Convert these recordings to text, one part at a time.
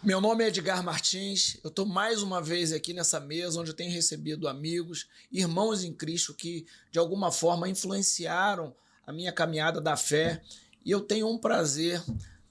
Meu nome é Edgar Martins, eu estou mais uma vez aqui nessa mesa onde eu tenho recebido amigos, irmãos em Cristo que de alguma forma influenciaram a minha caminhada da fé, e eu tenho um prazer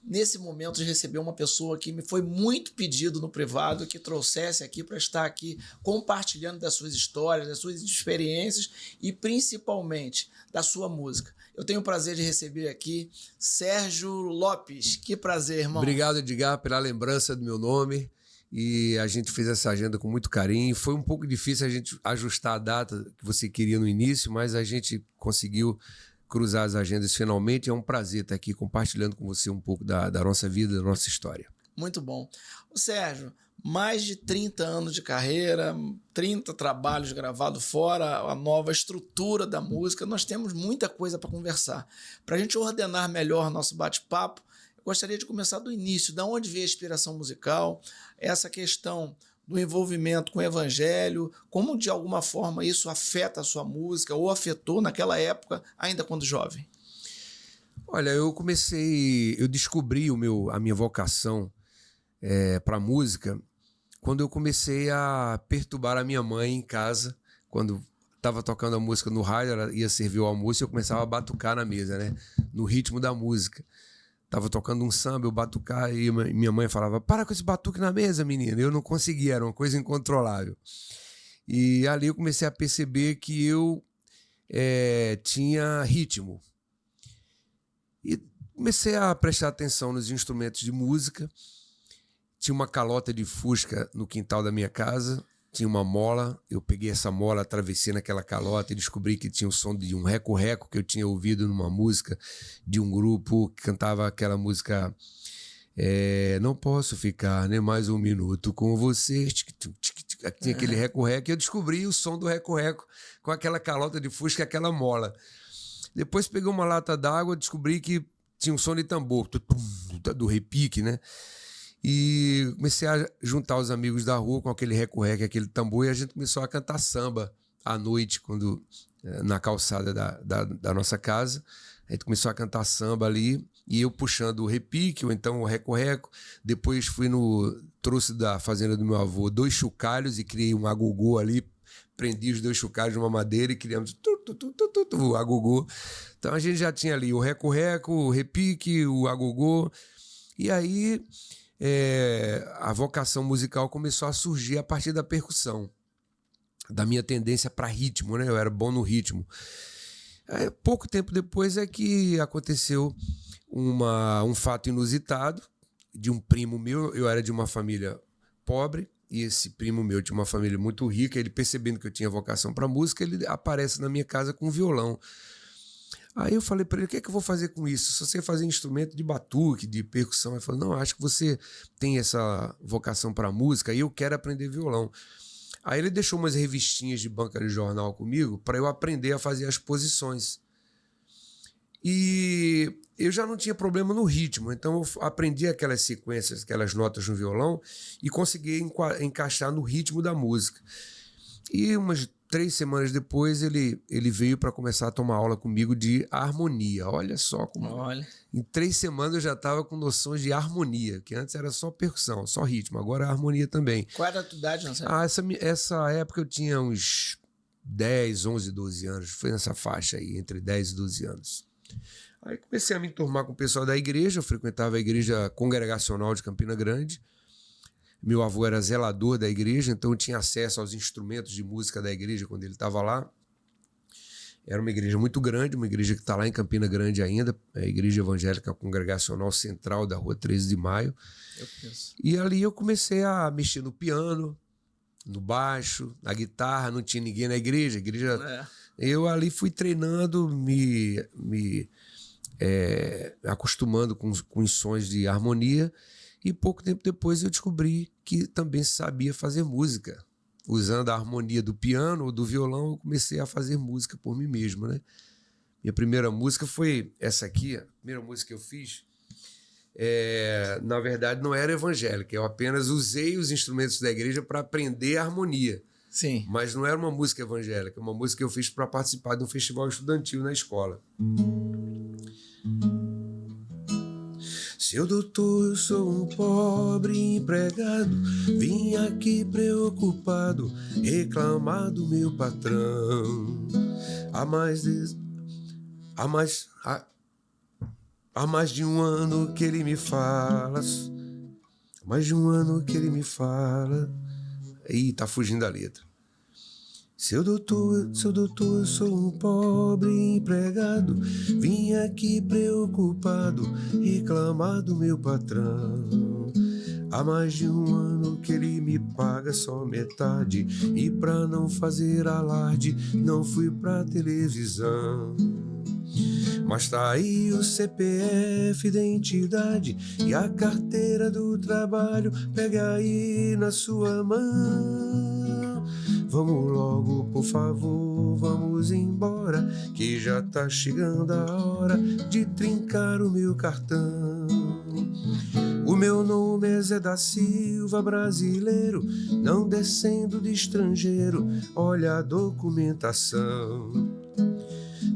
nesse momento de receber uma pessoa que me foi muito pedido no privado que trouxesse aqui para estar aqui compartilhando das suas histórias, das suas experiências e principalmente da sua música. Eu tenho o prazer de receber aqui Sérgio Lopes. Que prazer, irmão. Obrigado, Edgar, pela lembrança do meu nome. E a gente fez essa agenda com muito carinho. Foi um pouco difícil a gente ajustar a data que você queria no início, mas a gente conseguiu cruzar as agendas finalmente. É um prazer estar aqui compartilhando com você um pouco da nossa vida, da nossa história. Muito bom. O Sérgio, mais de 30 anos de carreira, 30 trabalhos gravados fora, a nova estrutura da música, nós temos muita coisa para conversar. Para a gente ordenar melhor nosso bate-papo, eu gostaria de começar do início, da onde veio a inspiração musical, essa questão do envolvimento com o evangelho, como de alguma forma isso afeta a sua música ou afetou naquela época, ainda quando jovem. Olha, eu descobri a minha vocação para música quando eu comecei a perturbar a minha mãe em casa, quando estava tocando a música no rádio, ela ia servir o almoço e eu começava a batucar na mesa, né? No ritmo da música. Tava tocando um samba, eu batucar, e minha mãe falava, para com esse batuque na mesa, menina. Eu não conseguia, era uma coisa incontrolável. E ali eu comecei a perceber que eu tinha ritmo. E comecei a prestar atenção nos instrumentos de música. Tinha uma calota de fusca no quintal da minha casa, tinha uma mola, eu peguei essa mola, atravessei naquela calota e descobri que tinha o som de um reco-reco que eu tinha ouvido numa música de um grupo que cantava aquela música Não Posso Ficar Nem Mais Um Minuto Com Você. Tinha aquele reco-reco e eu descobri o som do reco-reco com aquela calota de fusca e aquela mola. Depois peguei uma lata d'água, descobri que tinha um som de tambor, do repique, né? E comecei a juntar os amigos da rua com aquele reco-reco, aquele tambor, e a gente começou a cantar samba à noite, na calçada da nossa casa. A gente começou a cantar samba ali, e eu puxando o repique, ou então o reco-reco. Depois trouxe da fazenda do meu avô 2 chocalhos e criei um agogô ali, prendi os 2 chocalhos numa madeira e criamos o agogô. Então a gente já tinha ali o reco-reco, o repique, o agogô, e aí a vocação musical começou a surgir a partir da percussão, da minha tendência para ritmo, né? Eu era bom no ritmo. Pouco tempo depois é que aconteceu um fato inusitado de um primo meu. Eu era de uma família pobre e esse primo meu tinha uma família muito rica. Ele, percebendo que eu tinha vocação para música, ele aparece na minha casa com um violão. Aí eu falei para ele, o que é que eu vou fazer com isso? Se você fazer instrumento de batuque, de percussão. Ele falou, não, acho que você tem essa vocação para música e eu quero aprender violão. Aí ele deixou umas revistinhas de banca de jornal comigo para eu aprender a fazer as posições. E eu já não tinha problema no ritmo, então eu aprendi aquelas sequências, aquelas notas no violão e consegui encaixar no ritmo da música. E umas 3 semanas depois ele veio para começar a tomar aula comigo de harmonia. Olha só como... Olha. Em 3 semanas eu já estava com noções de harmonia, que antes era só percussão, só ritmo, agora é harmonia também. Qual era a tua idade, não sei? Essa época eu tinha uns 10, 11, 12 anos. Foi nessa faixa aí, entre 10 e 12 anos. Aí comecei a me enturmar com o pessoal da igreja. Eu frequentava a igreja congregacional de Campina Grande. Meu avô era zelador da igreja, então eu tinha acesso aos instrumentos de música da igreja quando ele estava lá. Era uma igreja muito grande, uma igreja que está lá em Campina Grande ainda, a Igreja Evangélica Congregacional Central da Rua 13 de Maio. Eu penso. E ali eu comecei a mexer no piano, no baixo, na guitarra, não tinha ninguém na igreja. Eu ali fui treinando, me acostumando com os sons de harmonia. E pouco tempo depois eu descobri que também sabia fazer música. Usando a harmonia do piano ou do violão, eu comecei a fazer música por mim mesmo, né? Minha primeira música foi essa aqui, a primeira música que eu fiz. Na verdade, não era evangélica. Eu apenas usei os instrumentos da igreja para aprender a harmonia. Sim. Mas não era uma música evangélica, uma música que eu fiz para participar de um festival estudantil na escola. Seu doutor, eu sou um pobre empregado, vim aqui preocupado, reclamar do meu patrão. Há mais de um ano que ele me fala. Mais de um ano que ele me fala. Ih, tá fugindo a letra. Seu doutor, eu sou um pobre empregado, vim aqui preocupado, reclamar do meu patrão. Há mais de um ano que ele me paga só metade, e pra não fazer alarde, não fui pra televisão. Mas tá aí o CPF, identidade e a carteira do trabalho, pega aí na sua mão. Vamos logo, por favor, vamos embora, que já tá chegando a hora de trincar o meu cartão. O meu nome é Zé da Silva, brasileiro, não descendo de estrangeiro, olha a documentação.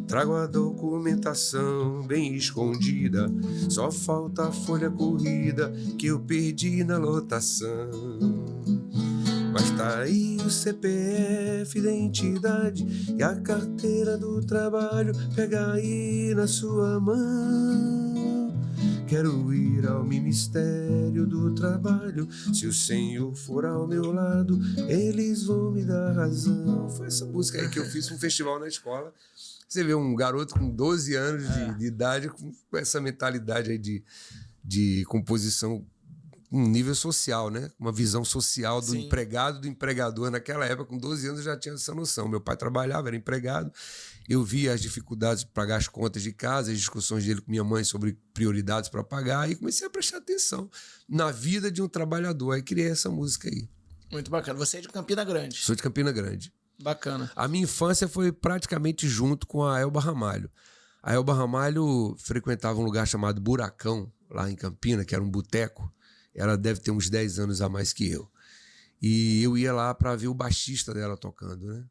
Trago a documentação bem escondida, só falta a folha corrida que eu perdi na lotação. Mas tá aí o CPF, identidade e a carteira do trabalho, pega aí na sua mão. Quero ir ao Ministério do Trabalho, se o Senhor for ao meu lado, eles vão me dar razão. Foi essa música aí que eu fiz um festival na escola. Você vê um garoto com 12 anos de idade com essa mentalidade aí de composição, um nível social, né? Uma visão social do empregado, do empregador. Naquela época, com 12 anos, eu já tinha essa noção. Meu pai trabalhava, era empregado. Eu via as dificuldades de pagar as contas de casa, as discussões dele com minha mãe sobre prioridades para pagar, e comecei a prestar atenção na vida de um trabalhador. Aí criei essa música aí. Muito bacana. Você é de Campina Grande. Sou de Campina Grande. Bacana. A minha infância foi praticamente junto com a Elba Ramalho. A Elba Ramalho frequentava um lugar chamado Buracão, lá em Campina, que era um boteco. Ela deve ter uns 10 anos a mais que eu. E eu ia lá para ver o baixista dela tocando, né?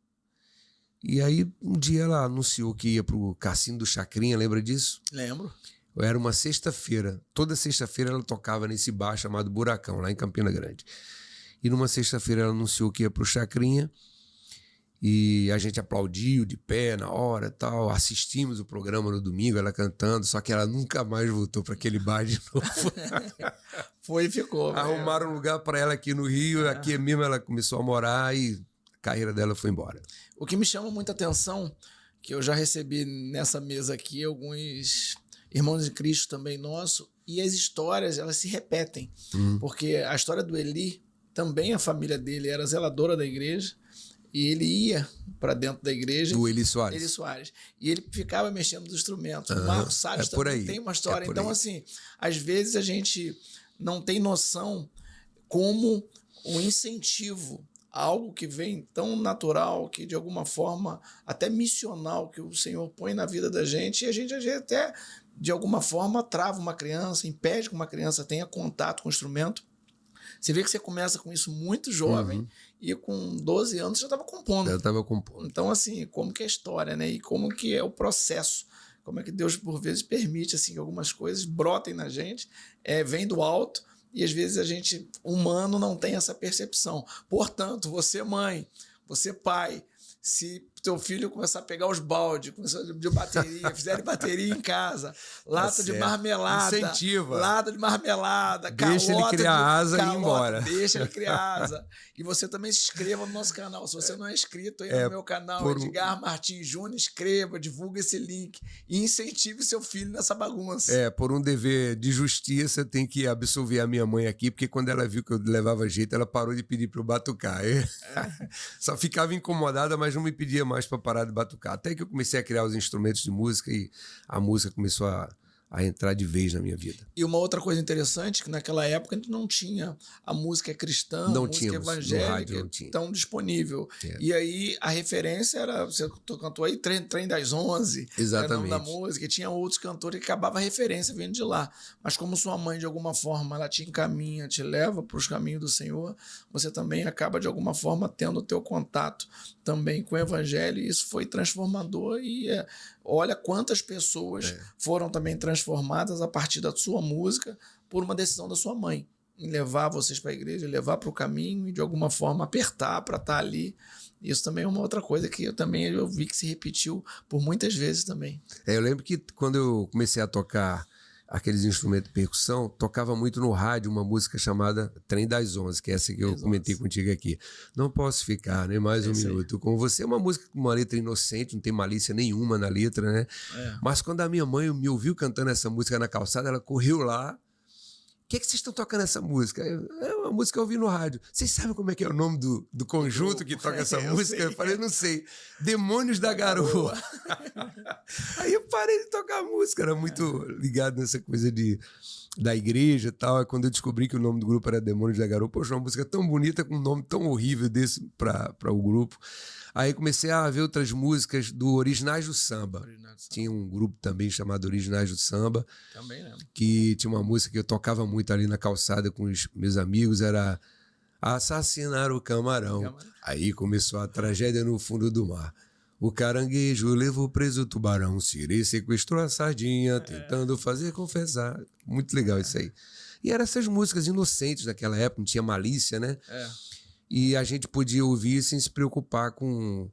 E aí, um dia ela anunciou que ia pro Cassino do Chacrinha, lembra disso? Lembro. Era uma sexta-feira. Toda sexta-feira ela tocava nesse bar chamado Buracão, lá em Campina Grande. E numa sexta-feira ela anunciou que ia pro Chacrinha. E a gente aplaudiu de pé na hora e tal. Assistimos o programa no domingo, ela cantando, só que ela nunca mais voltou para aquele bar de novo. Foi e ficou. Arrumaram um lugar para ela aqui no Rio, aqui mesmo ela começou a morar e a carreira dela foi embora. O que me chama muita atenção, que eu já recebi nessa mesa aqui alguns irmãos de Cristo também nosso, e as histórias, elas se repetem. Porque a história do Eli, também a família dele era zeladora da igreja, e ele ia para dentro da igreja. Do Eli Soares. Eli Soares. E ele ficava mexendo nos instrumentos. O Marcos Salles também tem uma história. Então, assim, às vezes a gente não tem noção como o incentivo, algo que vem tão natural, que de alguma forma até missional, que o Senhor põe na vida da gente, e a gente até, de alguma forma, trava uma criança, impede que uma criança tenha contato com o instrumento. Você vê que você começa com isso muito jovem e com 12 anos já estava compondo. Eu estava compondo. Então, assim, como que é a história, né? E como que é o processo. Como é que Deus, por vezes, permite assim, que algumas coisas brotem na gente, vem do alto, e às vezes a gente, humano, não tem essa percepção. Portanto, você mãe, você pai, se teu filho começar a pegar os baldes, começar de bateria, fizer bateria em casa, lata de marmelada, incentiva, lata de marmelada, deixa ele criar asa e ir embora. Deixa ele criar asa. E você também se inscreva no nosso canal. Se você não é inscrito aí no meu canal, Edgar Martins Júnior, inscreva, divulga esse link e incentive seu filho nessa bagunça. Por um dever de justiça, tem que absolver a minha mãe aqui, porque quando ela viu que eu levava jeito, ela parou de pedir para eu batucar. Só ficava incomodada, mas não me pedia mais para parar de batucar. Até que eu comecei a criar os instrumentos de música e a música começou a entrar de vez na minha vida. E uma outra coisa interessante, que naquela época a gente não tinha a música cristã, a música evangélica tão disponível. E aí a referência era, você cantou aí, Trem das 11, exatamente, era o nome da música, e tinha outros cantores que acabava a referência vindo de lá. Mas como sua mãe, de alguma forma, ela te encaminha, te leva para os caminhos do Senhor, você também acaba, de alguma forma, tendo o teu contato também com o evangelho, e isso foi transformador, e olha quantas pessoas foram também transformadas a partir da sua música, por uma decisão da sua mãe, em levar vocês para a igreja, levar para o caminho e de alguma forma apertar para estar ali. Isso também é uma outra coisa que eu vi que se repetiu por muitas vezes também. Eu lembro que quando eu comecei a tocar aqueles instrumentos de percussão, tocava muito no rádio uma música chamada Trem das 11, que é essa que eu comentei contigo aqui. Não posso ficar nem mais um minuto com você. É uma música com uma letra inocente, não tem malícia nenhuma na letra, né? Mas quando a minha mãe me ouviu cantando essa música na calçada, ela correu lá. O que vocês estão tocando essa música? É uma música que eu ouvi no rádio. Vocês sabem como é que é o nome do conjunto que toca essa música? Eu falei, não sei. Demônios da Garoa. Aí eu parei de tocar a música. Era muito ligado nessa coisa da igreja e tal. Aí quando eu descobri que o nome do grupo era Demônios da Garoa, poxa, uma música tão bonita com um nome tão horrível desse para o grupo. Aí comecei a ver outras músicas do Originais do Samba. Tinha um grupo também chamado Originais do Samba. Também lembro. Que tinha uma música que eu tocava muito ali na calçada com os meus amigos, era Assassinar o Camarão. Aí começou a tragédia no fundo do mar. O caranguejo levou preso o tubarão, Siri sequestrou a sardinha, tentando fazer confessar. Muito legal isso aí. E eram essas músicas inocentes daquela época, não tinha malícia, né? E a gente podia ouvir sem se preocupar com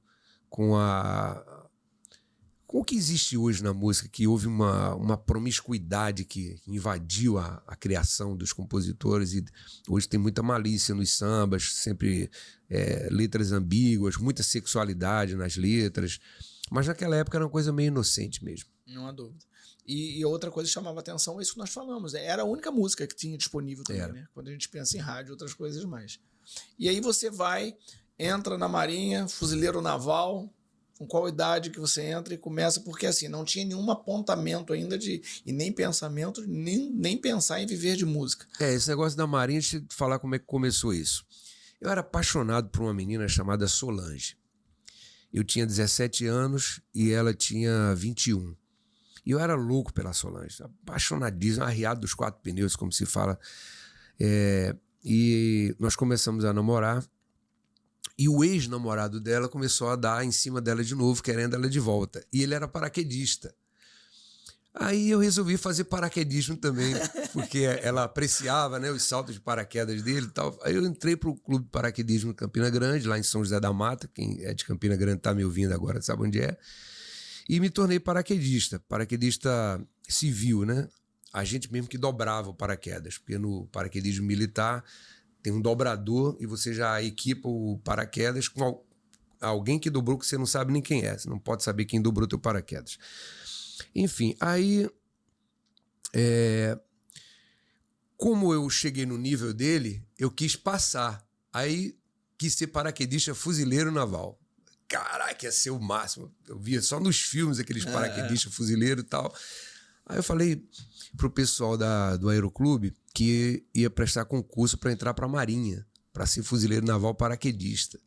o que existe hoje na música, que houve uma promiscuidade que invadiu a criação dos compositores e hoje tem muita malícia nos sambas, sempre letras ambíguas, muita sexualidade nas letras, mas naquela época era uma coisa meio inocente mesmo. Não há dúvida. E outra coisa que chamava atenção é isso que nós falamos, era a única música que tinha disponível também, né? Quando a gente pensa em rádio, outras coisas mais. E aí você entra na Marinha, fuzileiro naval. Com qual idade que você entra e começa, porque assim, não tinha nenhum apontamento ainda e nem pensamento, nem pensar em viver de música. Esse negócio da Marinha, deixa eu te falar como é que começou isso. Eu era apaixonado por uma menina chamada Solange. Eu tinha 17 anos e ela tinha 21. E eu era louco pela Solange, apaixonadíssimo, arriado dos 4 pneus, como se fala. E nós começamos a namorar. E o ex-namorado dela começou a dar em cima dela de novo, querendo ela de volta. E ele era paraquedista. Aí eu resolvi fazer paraquedismo também, porque ela apreciava, né, os saltos de paraquedas dele e tal. Aí eu entrei para o Clube de Paraquedismo em Campina Grande, lá em São José da Mata. Quem é de Campina Grande está me ouvindo agora, sabe onde é. E me tornei paraquedista civil, né? A gente mesmo que dobrava o paraquedas, porque no paraquedismo militar tem um dobrador e você já equipa o paraquedas com alguém que dobrou que você não sabe nem quem é. Você não pode saber quem dobrou teu paraquedas. Enfim, aí... como eu cheguei no nível dele, eu quis passar. Aí quis ser paraquedista fuzileiro naval. Caraca, ia ser o máximo. Eu via só nos filmes aqueles paraquedistas fuzileiros e tal. Aí eu falei pro pessoal do Aeroclube que ia prestar concurso para entrar para a Marinha, para ser fuzileiro naval paraquedista.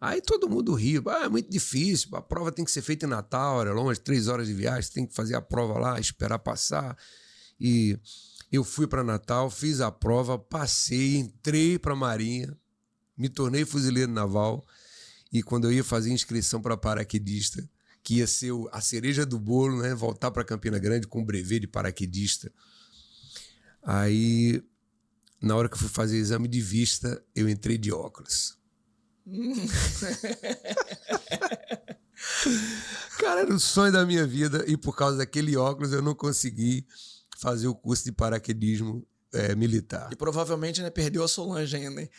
Aí todo mundo riu. É muito difícil, a prova tem que ser feita em Natal, era longe, 3 horas de viagem, você tem que fazer a prova lá, esperar passar. E eu fui para Natal, fiz a prova, passei, entrei para a Marinha, me tornei fuzileiro naval. E quando eu ia fazer inscrição para paraquedista, que ia ser a cereja do bolo, né? Voltar para Campina Grande com o brevet de paraquedista. Aí, na hora que eu fui fazer exame de vista, eu entrei de óculos. Cara, era o sonho da minha vida e por causa daquele óculos eu não consegui fazer o curso de paraquedismo militar. E provavelmente, né, perdeu a Solange ainda, hein?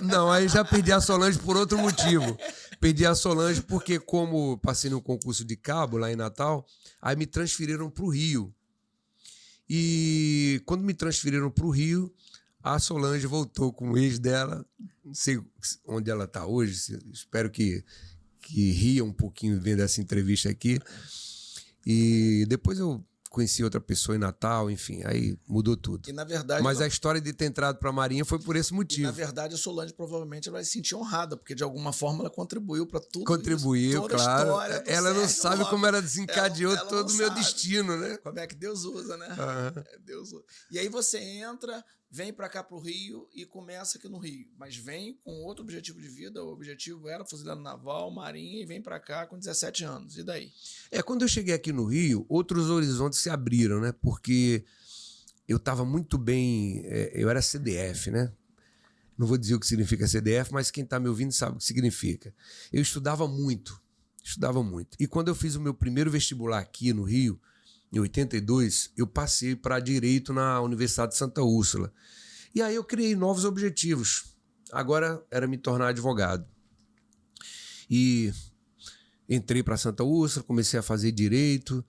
Não, aí já perdi a Solange por outro motivo. Perdi a Solange porque, como passei no concurso de cabo lá em Natal, aí me transferiram para o Rio. E quando me transferiram para o Rio, a Solange voltou com o ex dela. Não sei onde ela está hoje, espero que ria um pouquinho vendo essa entrevista aqui. E depois eu conheci outra pessoa em Natal, enfim, aí mudou tudo. E na verdade... Mas a história de ter entrado para a Marinha foi por esse motivo. E na verdade a Solange provavelmente ela vai se sentir honrada, porque de alguma forma ela contribuiu para tudo. Contribuiu, toda claro. A história ela não sabe como ela desencadeou ela todo o meu destino, né? Como é que Deus usa, né? Deus usa. E aí você entra, vem para cá para o Rio e começa aqui no Rio, mas vem com outro objetivo de vida. O objetivo era fuzileiro naval, marinha, e vem para cá com 17 anos. E daí? Quando eu cheguei aqui no Rio, outros horizontes se abriram, né? Porque eu estava muito bem... eu era CDF, né? Não vou dizer o que significa CDF, mas quem está me ouvindo sabe o que significa. Eu estudava muito. E quando eu fiz o meu primeiro vestibular aqui no Rio, em 82, eu passei para Direito na Universidade de Santa Úrsula. E aí eu criei novos objetivos. Agora era me tornar advogado. E entrei para Santa Úrsula, comecei a fazer Direito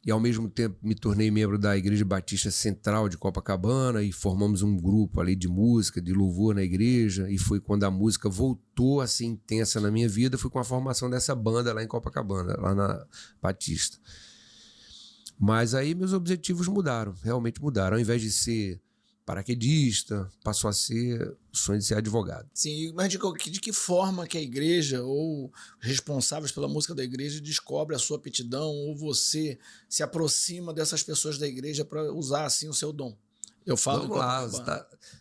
e ao mesmo tempo me tornei membro da Igreja Batista Central de Copacabana e formamos um grupo ali de música, de louvor na igreja, e foi quando a música voltou a ser intensa na minha vida, foi com a formação dessa banda lá em Copacabana, lá na Batista. Mas aí meus objetivos mudaram, realmente mudaram. Ao invés de ser paraquedista, passou a ser o sonho de ser advogado. Sim, mas de que forma que a igreja ou responsáveis pela música da igreja descobre a sua aptidão ou você se aproxima dessas pessoas da igreja para usar assim o seu dom? Eu falo. Vamos lá, você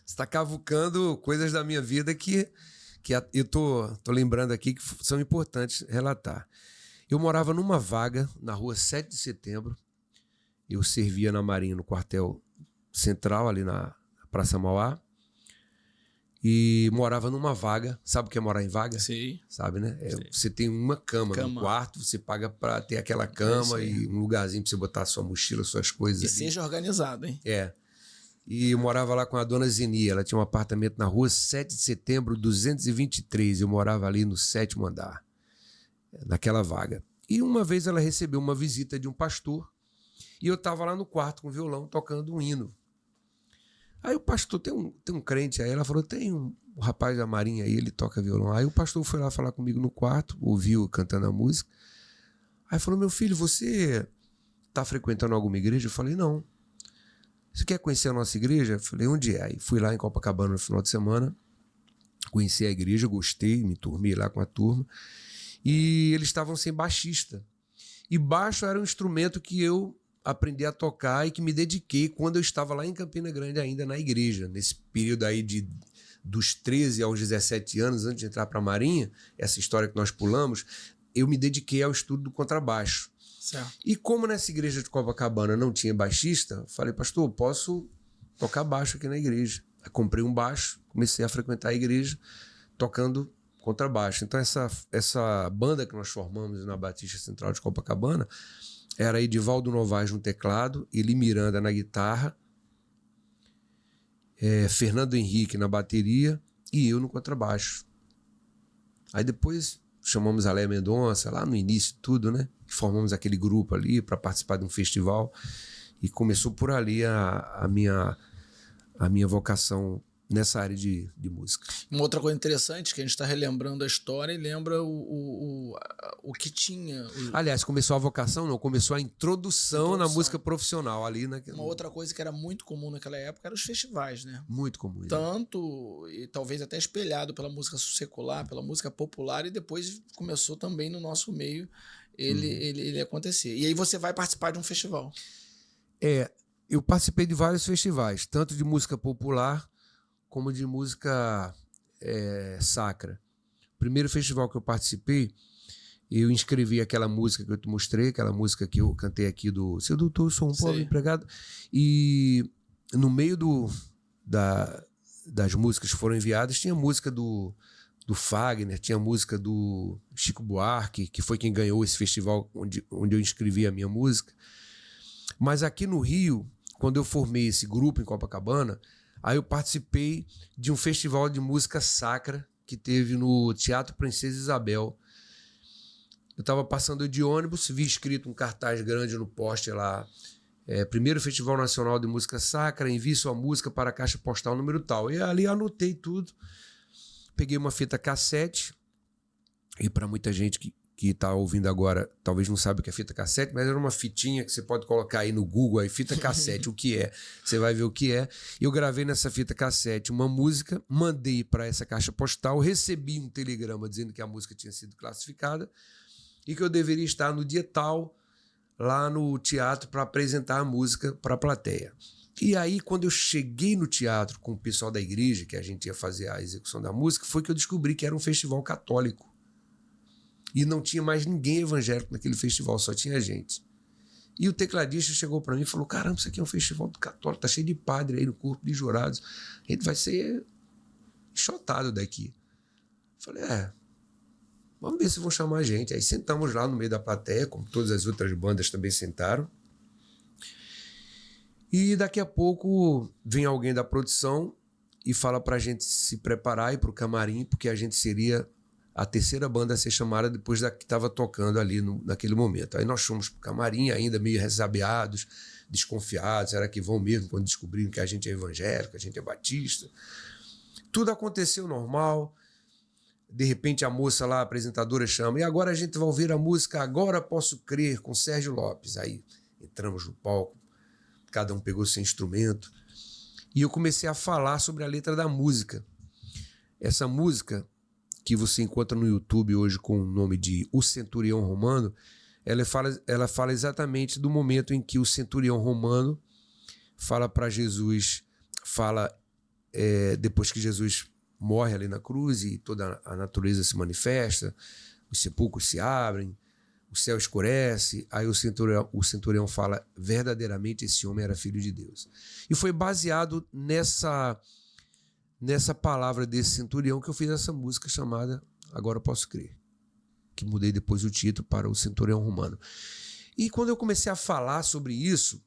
está cavucando coisas da minha vida que eu tô lembrando aqui que são importantes relatar. Eu morava numa vaga na rua 7 de Setembro, eu servia na Marinha no quartel central ali na Praça Mauá e morava numa vaga. Sabe o que é morar em vaga? Sim. Sabe, né? Sim. Você tem uma cama no quarto, você paga para ter aquela cama e um lugarzinho para você botar sua mochila, suas coisas. E ali. Seja organizado, hein? E eu morava lá com a dona Zeni, ela tinha um apartamento na rua 7 de Setembro, 223. Eu morava ali no 7º andar, naquela vaga. E uma vez ela recebeu uma visita de um pastor e eu estava lá no quarto com o violão tocando um hino. Aí o pastor, tem um crente aí, ela falou, tem um rapaz da Marinha aí, ele toca violão. Aí o pastor foi lá falar comigo no quarto, ouviu eu cantando a música. Aí falou, meu filho, você está frequentando alguma igreja? Eu falei, não. Você quer conhecer a nossa igreja? Eu falei, onde é? Aí fui lá em Copacabana no final de semana, conheci a igreja, gostei, me turmei lá com a turma. E eles estavam sem baixista. E baixo era um instrumento que eu aprendi a tocar e que me dediquei quando eu estava lá em Campina Grande ainda na igreja, nesse período aí dos 13 aos 17 anos, antes de entrar para a Marinha, essa história que nós pulamos, eu me dediquei ao estudo do contrabaixo. Certo. E como nessa igreja de Copacabana não tinha baixista, falei, pastor, posso tocar baixo aqui na igreja. Aí comprei um baixo, comecei a frequentar a igreja tocando contrabaixo. Então essa banda que nós formamos na Batista Central de Copacabana era Edivaldo Novaes no teclado, Eli Miranda na guitarra, Fernando Henrique na bateria e eu no contrabaixo. Aí depois chamamos a Léa Mendonça, lá no início tudo, né? E formamos aquele grupo ali para participar de um festival e começou por ali a minha vocação nessa área de música. Uma outra coisa interessante que a gente está relembrando a história e lembra o que tinha. Aliás, começou a vocação, não, começou a introdução na música profissional ali. Uma outra coisa que era muito comum naquela época eram os festivais, né? Muito comum. Tanto, e talvez até espelhado pela música secular, pela música popular, e depois começou também no nosso meio ele acontecer. E aí você vai participar de um festival. Eu participei de vários festivais, tanto de música popular como de música sacra. O primeiro festival que eu participei, eu inscrevi aquela música que eu te mostrei, aquela música que eu cantei aqui do Seu Doutor, Sou um Pobre Empregado, e no meio das músicas que foram enviadas, tinha música do Fagner, tinha música do Chico Buarque, que foi quem ganhou esse festival onde eu inscrevi a minha música. Mas aqui no Rio, quando eu formei esse grupo em Copacabana, aí eu participei de um festival de música sacra que teve no Teatro Princesa Isabel. Eu estava passando de ônibus, vi escrito um cartaz grande no poste lá, primeiro Festival Nacional de Música Sacra, envie sua música para a caixa postal número tal. E ali eu anotei tudo, peguei uma fita cassete, e para muita gente que está ouvindo agora, talvez não sabe o que é fita cassete, mas era uma fitinha que você pode colocar aí no Google, aí, fita cassete, o que é? Você vai ver o que é. Eu gravei nessa fita cassete uma música, mandei para essa caixa postal, recebi um telegrama dizendo que a música tinha sido classificada e que eu deveria estar no dia tal, lá no teatro, para apresentar a música para a plateia. E aí, quando eu cheguei no teatro com o pessoal da igreja, que a gente ia fazer a execução da música, foi que eu descobri que era um festival católico. E não tinha mais ninguém evangélico naquele festival, só tinha gente. E o tecladista chegou para mim e falou, caramba, isso aqui é um festival católico, tá cheio de padre aí no corpo de jurados. A gente vai ser enxotado daqui. Falei, vamos ver se vão chamar a gente. Aí sentamos lá no meio da plateia, como todas as outras bandas também sentaram. E daqui a pouco vem alguém da produção e fala pra gente se preparar e ir pro camarim, porque a gente seria a terceira banda a ser chamada depois da que estava tocando ali naquele momento. Aí nós fomos pro camarim ainda meio ressabiados, desconfiados, será que vão mesmo quando descobriram que a gente é evangélico, que a gente é batista? Tudo aconteceu normal. De repente a moça lá, a apresentadora, chama, e agora a gente vai ouvir a música Agora Posso Crer, com Sérgio Lopes. Aí entramos no palco, cada um pegou seu instrumento, e eu comecei a falar sobre a letra da música. Essa música, que você encontra no YouTube hoje com o nome de O Centurião Romano, ela fala exatamente do momento em que o centurião romano fala para Jesus, depois que Jesus morre ali na cruz e toda a natureza se manifesta, os sepulcros se abrem, o céu escurece, aí o centurião fala, verdadeiramente esse homem era filho de Deus. E foi baseado nessa palavra desse centurião que eu fiz essa música chamada Agora Posso Crer, que mudei depois o título para O Centurião Romano. E quando eu comecei a falar sobre isso,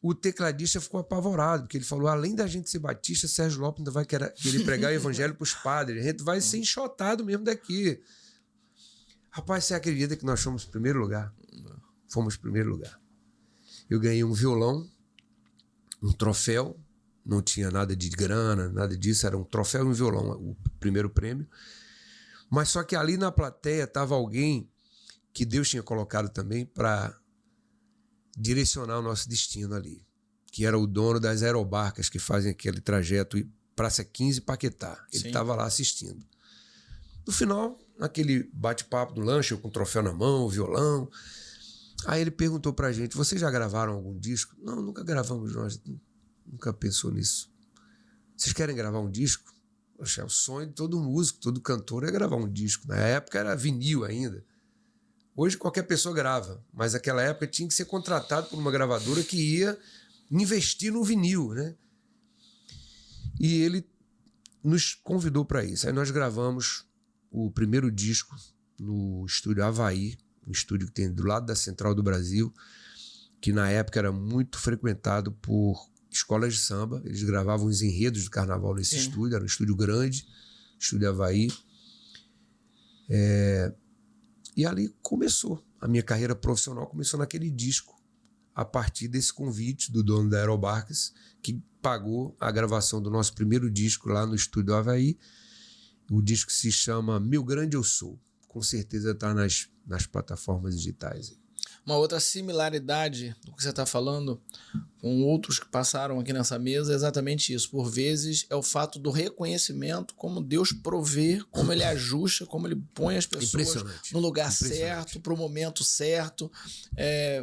o tecladista ficou apavorado, porque ele falou, além da gente ser batista, Sérgio Lopes ainda vai querer pregar o evangelho para os padres, a gente vai ser enxotado mesmo daqui. Rapaz, você acredita que nós fomos em primeiro lugar? Fomos em primeiro lugar. Eu ganhei um violão, um troféu, não tinha nada de grana, nada disso, era um troféu e um violão, o primeiro prêmio. Mas só que ali na plateia estava alguém que Deus tinha colocado também para direcionar o nosso destino ali, que era o dono das aerobarcas que fazem aquele trajeto Praça 15 Paquetá. Ele estava lá assistindo. No final, naquele bate-papo do lanche, eu com o troféu na mão, o violão, aí ele perguntou pra gente, vocês já gravaram algum disco? Não, nunca gravamos, nós nunca pensou nisso. Vocês querem gravar um disco? Poxa, o sonho de todo músico, todo cantor é gravar um disco. Na época era vinil ainda. Hoje qualquer pessoa grava, mas naquela época tinha que ser contratado por uma gravadora que ia investir no vinil, né? E ele nos convidou para isso. Aí nós gravamos o primeiro disco no estúdio Havaí, um estúdio que tem do lado da Central do Brasil, que na época era muito frequentado por escolas de samba. Eles gravavam os enredos do carnaval nesse estúdio, era um estúdio grande, estúdio Havaí. E ali começou. A minha carreira profissional começou naquele disco, a partir desse convite do dono da Aerobarcas, que pagou a gravação do nosso primeiro disco lá no estúdio Havaí. O disco se chama Meu Grande Eu Sou. Com certeza está nas plataformas digitais. Uma outra similaridade do que você está falando com outros que passaram aqui nessa mesa é exatamente isso. Por vezes é o fato do reconhecimento, como Deus provê, como Ele ajusta, como Ele põe as pessoas no lugar certo, para o momento certo.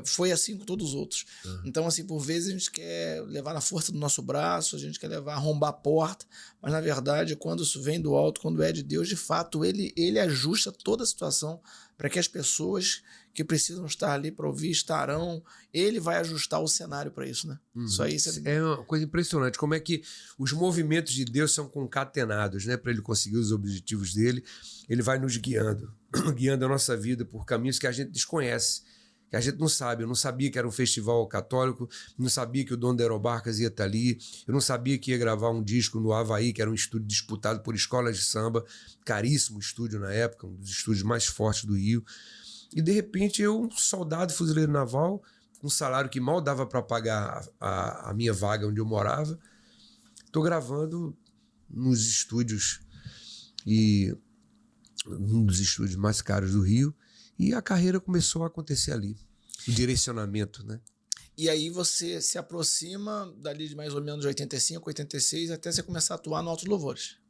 Foi assim com todos os outros. Então, assim, por vezes a gente quer levar na força do nosso braço, a gente quer arrombar a porta, mas na verdade, quando isso vem do alto, quando é de Deus, de fato, Ele ajusta toda a situação para que as pessoas que precisam estar ali para ouvir estarão. Ele vai ajustar o cenário para isso, né? Isso aí é uma coisa impressionante, como é que os movimentos de Deus são concatenados, né? Para ele conseguir os objetivos dele. Ele vai nos guiando a nossa vida por caminhos que a gente desconhece, que a gente não sabe. Eu não sabia que era um festival católico, não sabia que o dono da Aerobarcas ia estar ali, eu não sabia que ia gravar um disco no Havaí, que era um estúdio disputado por escolas de samba, caríssimo estúdio na época, um dos estúdios mais fortes do Rio. E de repente eu, um soldado fuzileiro naval, com um salário que mal dava para pagar a minha vaga onde eu morava, estou gravando nos estúdios, e um dos estúdios mais caros do Rio, e a carreira começou a acontecer ali, o direcionamento, né? E aí você se aproxima dali de mais ou menos de 85, 86, até você começar a atuar no Altos Louvores.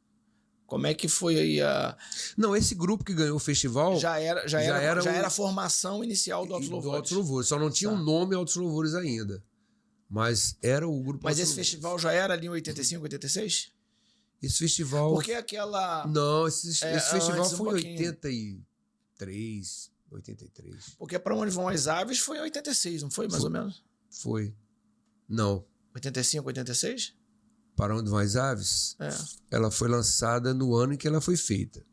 Como é que foi aí a... Não, esse grupo que ganhou o festival... Já era a formação inicial do Altos Louvores. Do Altos Louvores, só não tinha um nome Altos Louvores ainda. Mas era o grupo... Mas esse festival já era ali em 85, 86? Esse festival... Porque aquela... Não, esse festival foi em 83, 83. Porque Pra Onde Vão as Aves foi em 86, não foi, mais ou menos? Foi. Não. 85, 86? Para Onde Vão as Aves? É. Ela foi lançada no ano em que ela foi feita.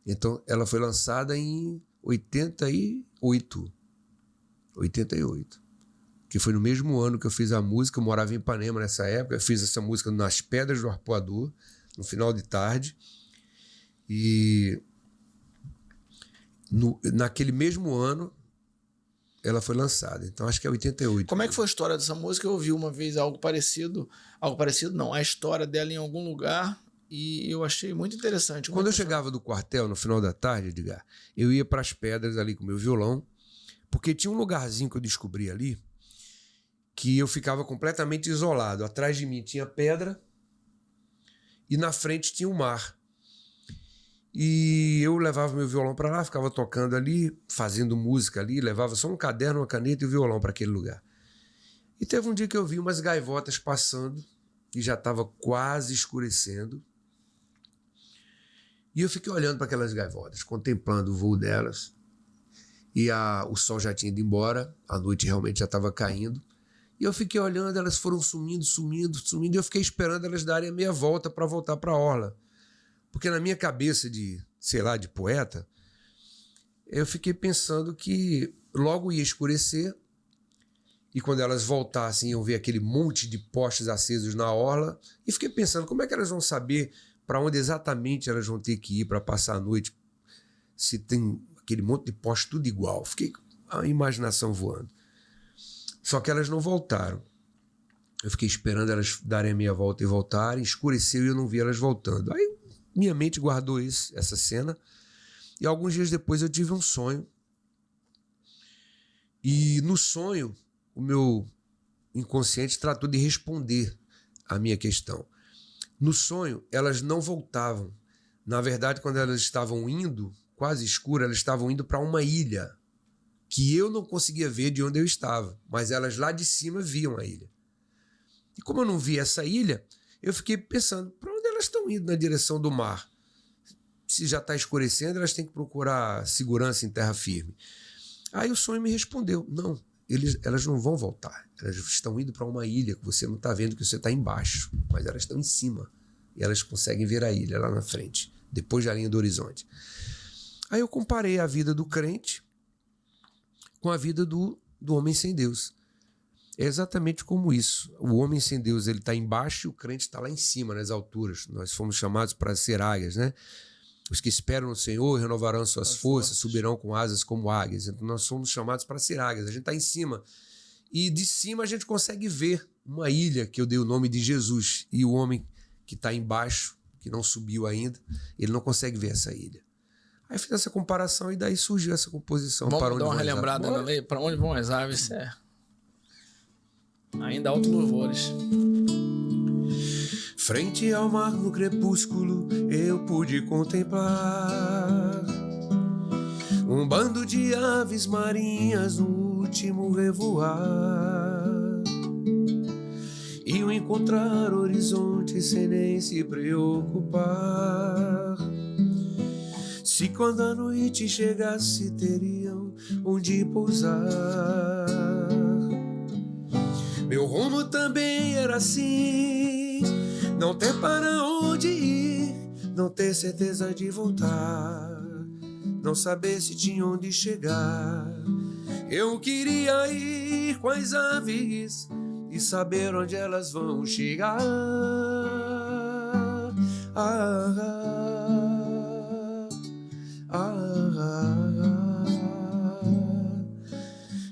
Então, ela foi lançada em 88. 88. Que foi no mesmo ano que eu fiz a música. Eu morava em Ipanema nessa época. Eu fiz essa música nas Pedras do Arpoador, no final de tarde. E naquele mesmo ano, ela foi lançada. Então, acho que é 88. Como é que foi a história dessa música? Eu ouvi uma vez algo parecido. Algo parecido, não. A história dela em algum lugar. E eu achei muito interessante. Quando eu chegava do quartel, no final da tarde, Edgar, eu ia para as pedras ali com meu violão, porque tinha um lugarzinho que eu descobri ali que eu ficava completamente isolado. Atrás de mim tinha pedra e na frente tinha o mar. E eu levava meu violão para lá, ficava tocando ali, fazendo música ali, levava só um caderno, uma caneta e o violão para aquele lugar. E teve um dia que eu vi umas gaivotas passando e já estava quase escurecendo. E eu fiquei olhando para aquelas gaivotas, contemplando o voo delas. E o sol já tinha ido embora, a noite realmente já estava caindo. E eu fiquei olhando, elas foram sumindo, e eu fiquei esperando elas darem a meia volta para voltar para a orla. Porque na minha cabeça de, sei lá, de poeta, eu fiquei pensando que logo ia escurecer e quando elas voltassem iam ver aquele monte de postes acesos na orla e fiquei pensando como é que elas vão saber para onde exatamente elas vão ter que ir para passar a noite se tem aquele monte de postes tudo igual. Fiquei com a imaginação voando. Só que elas não voltaram. Eu fiquei esperando elas darem a meia volta e voltarem, escureceu e eu não vi elas voltando. Aí minha mente guardou essa cena e alguns dias depois eu tive um sonho. E no sonho, o meu inconsciente tratou de responder a minha questão. No sonho, elas não voltavam. Na verdade, quando elas estavam indo, quase escuras, elas estavam indo para uma ilha que eu não conseguia ver de onde eu estava, mas elas lá de cima viam a ilha. E como eu não vi essa ilha, eu fiquei pensando, para onde elas estão indo na direção do mar? Se já está escurecendo, elas têm que procurar segurança em terra firme. Aí o sonho me respondeu, não, elas não vão voltar. Elas estão indo para uma ilha que você não está vendo, que você está embaixo, mas elas estão em cima. E elas conseguem ver a ilha lá na frente, depois da linha do horizonte. Aí eu comparei a vida do crente com a vida do homem sem Deus. É exatamente como isso. O homem sem Deus ele está embaixo e o crente está lá em cima, nas alturas. Nós fomos chamados para ser águias, né? Os que esperam no Senhor renovarão suas forças, subirão com asas como águias. Então nós somos chamados para ser águias. A gente está em cima. E de cima a gente consegue ver uma ilha que eu dei o nome de Jesus. E o homem que está embaixo, que não subiu ainda, ele não consegue ver essa ilha. Aí eu fiz essa comparação e daí surgiu essa composição. Vamos dar uma relembrada na lei. Para Onde Vão as Aves? Ainda alto louvores. Frente ao mar no crepúsculo eu pude contemplar um bando de aves marinhas no último revoar e o encontrar horizonte sem nem se preocupar se quando a noite chegasse teriam onde pousar. Meu rumo também era assim, não ter para onde ir, não ter certeza de voltar, não saber se tinha onde chegar. Eu queria ir com as aves e saber onde elas vão chegar.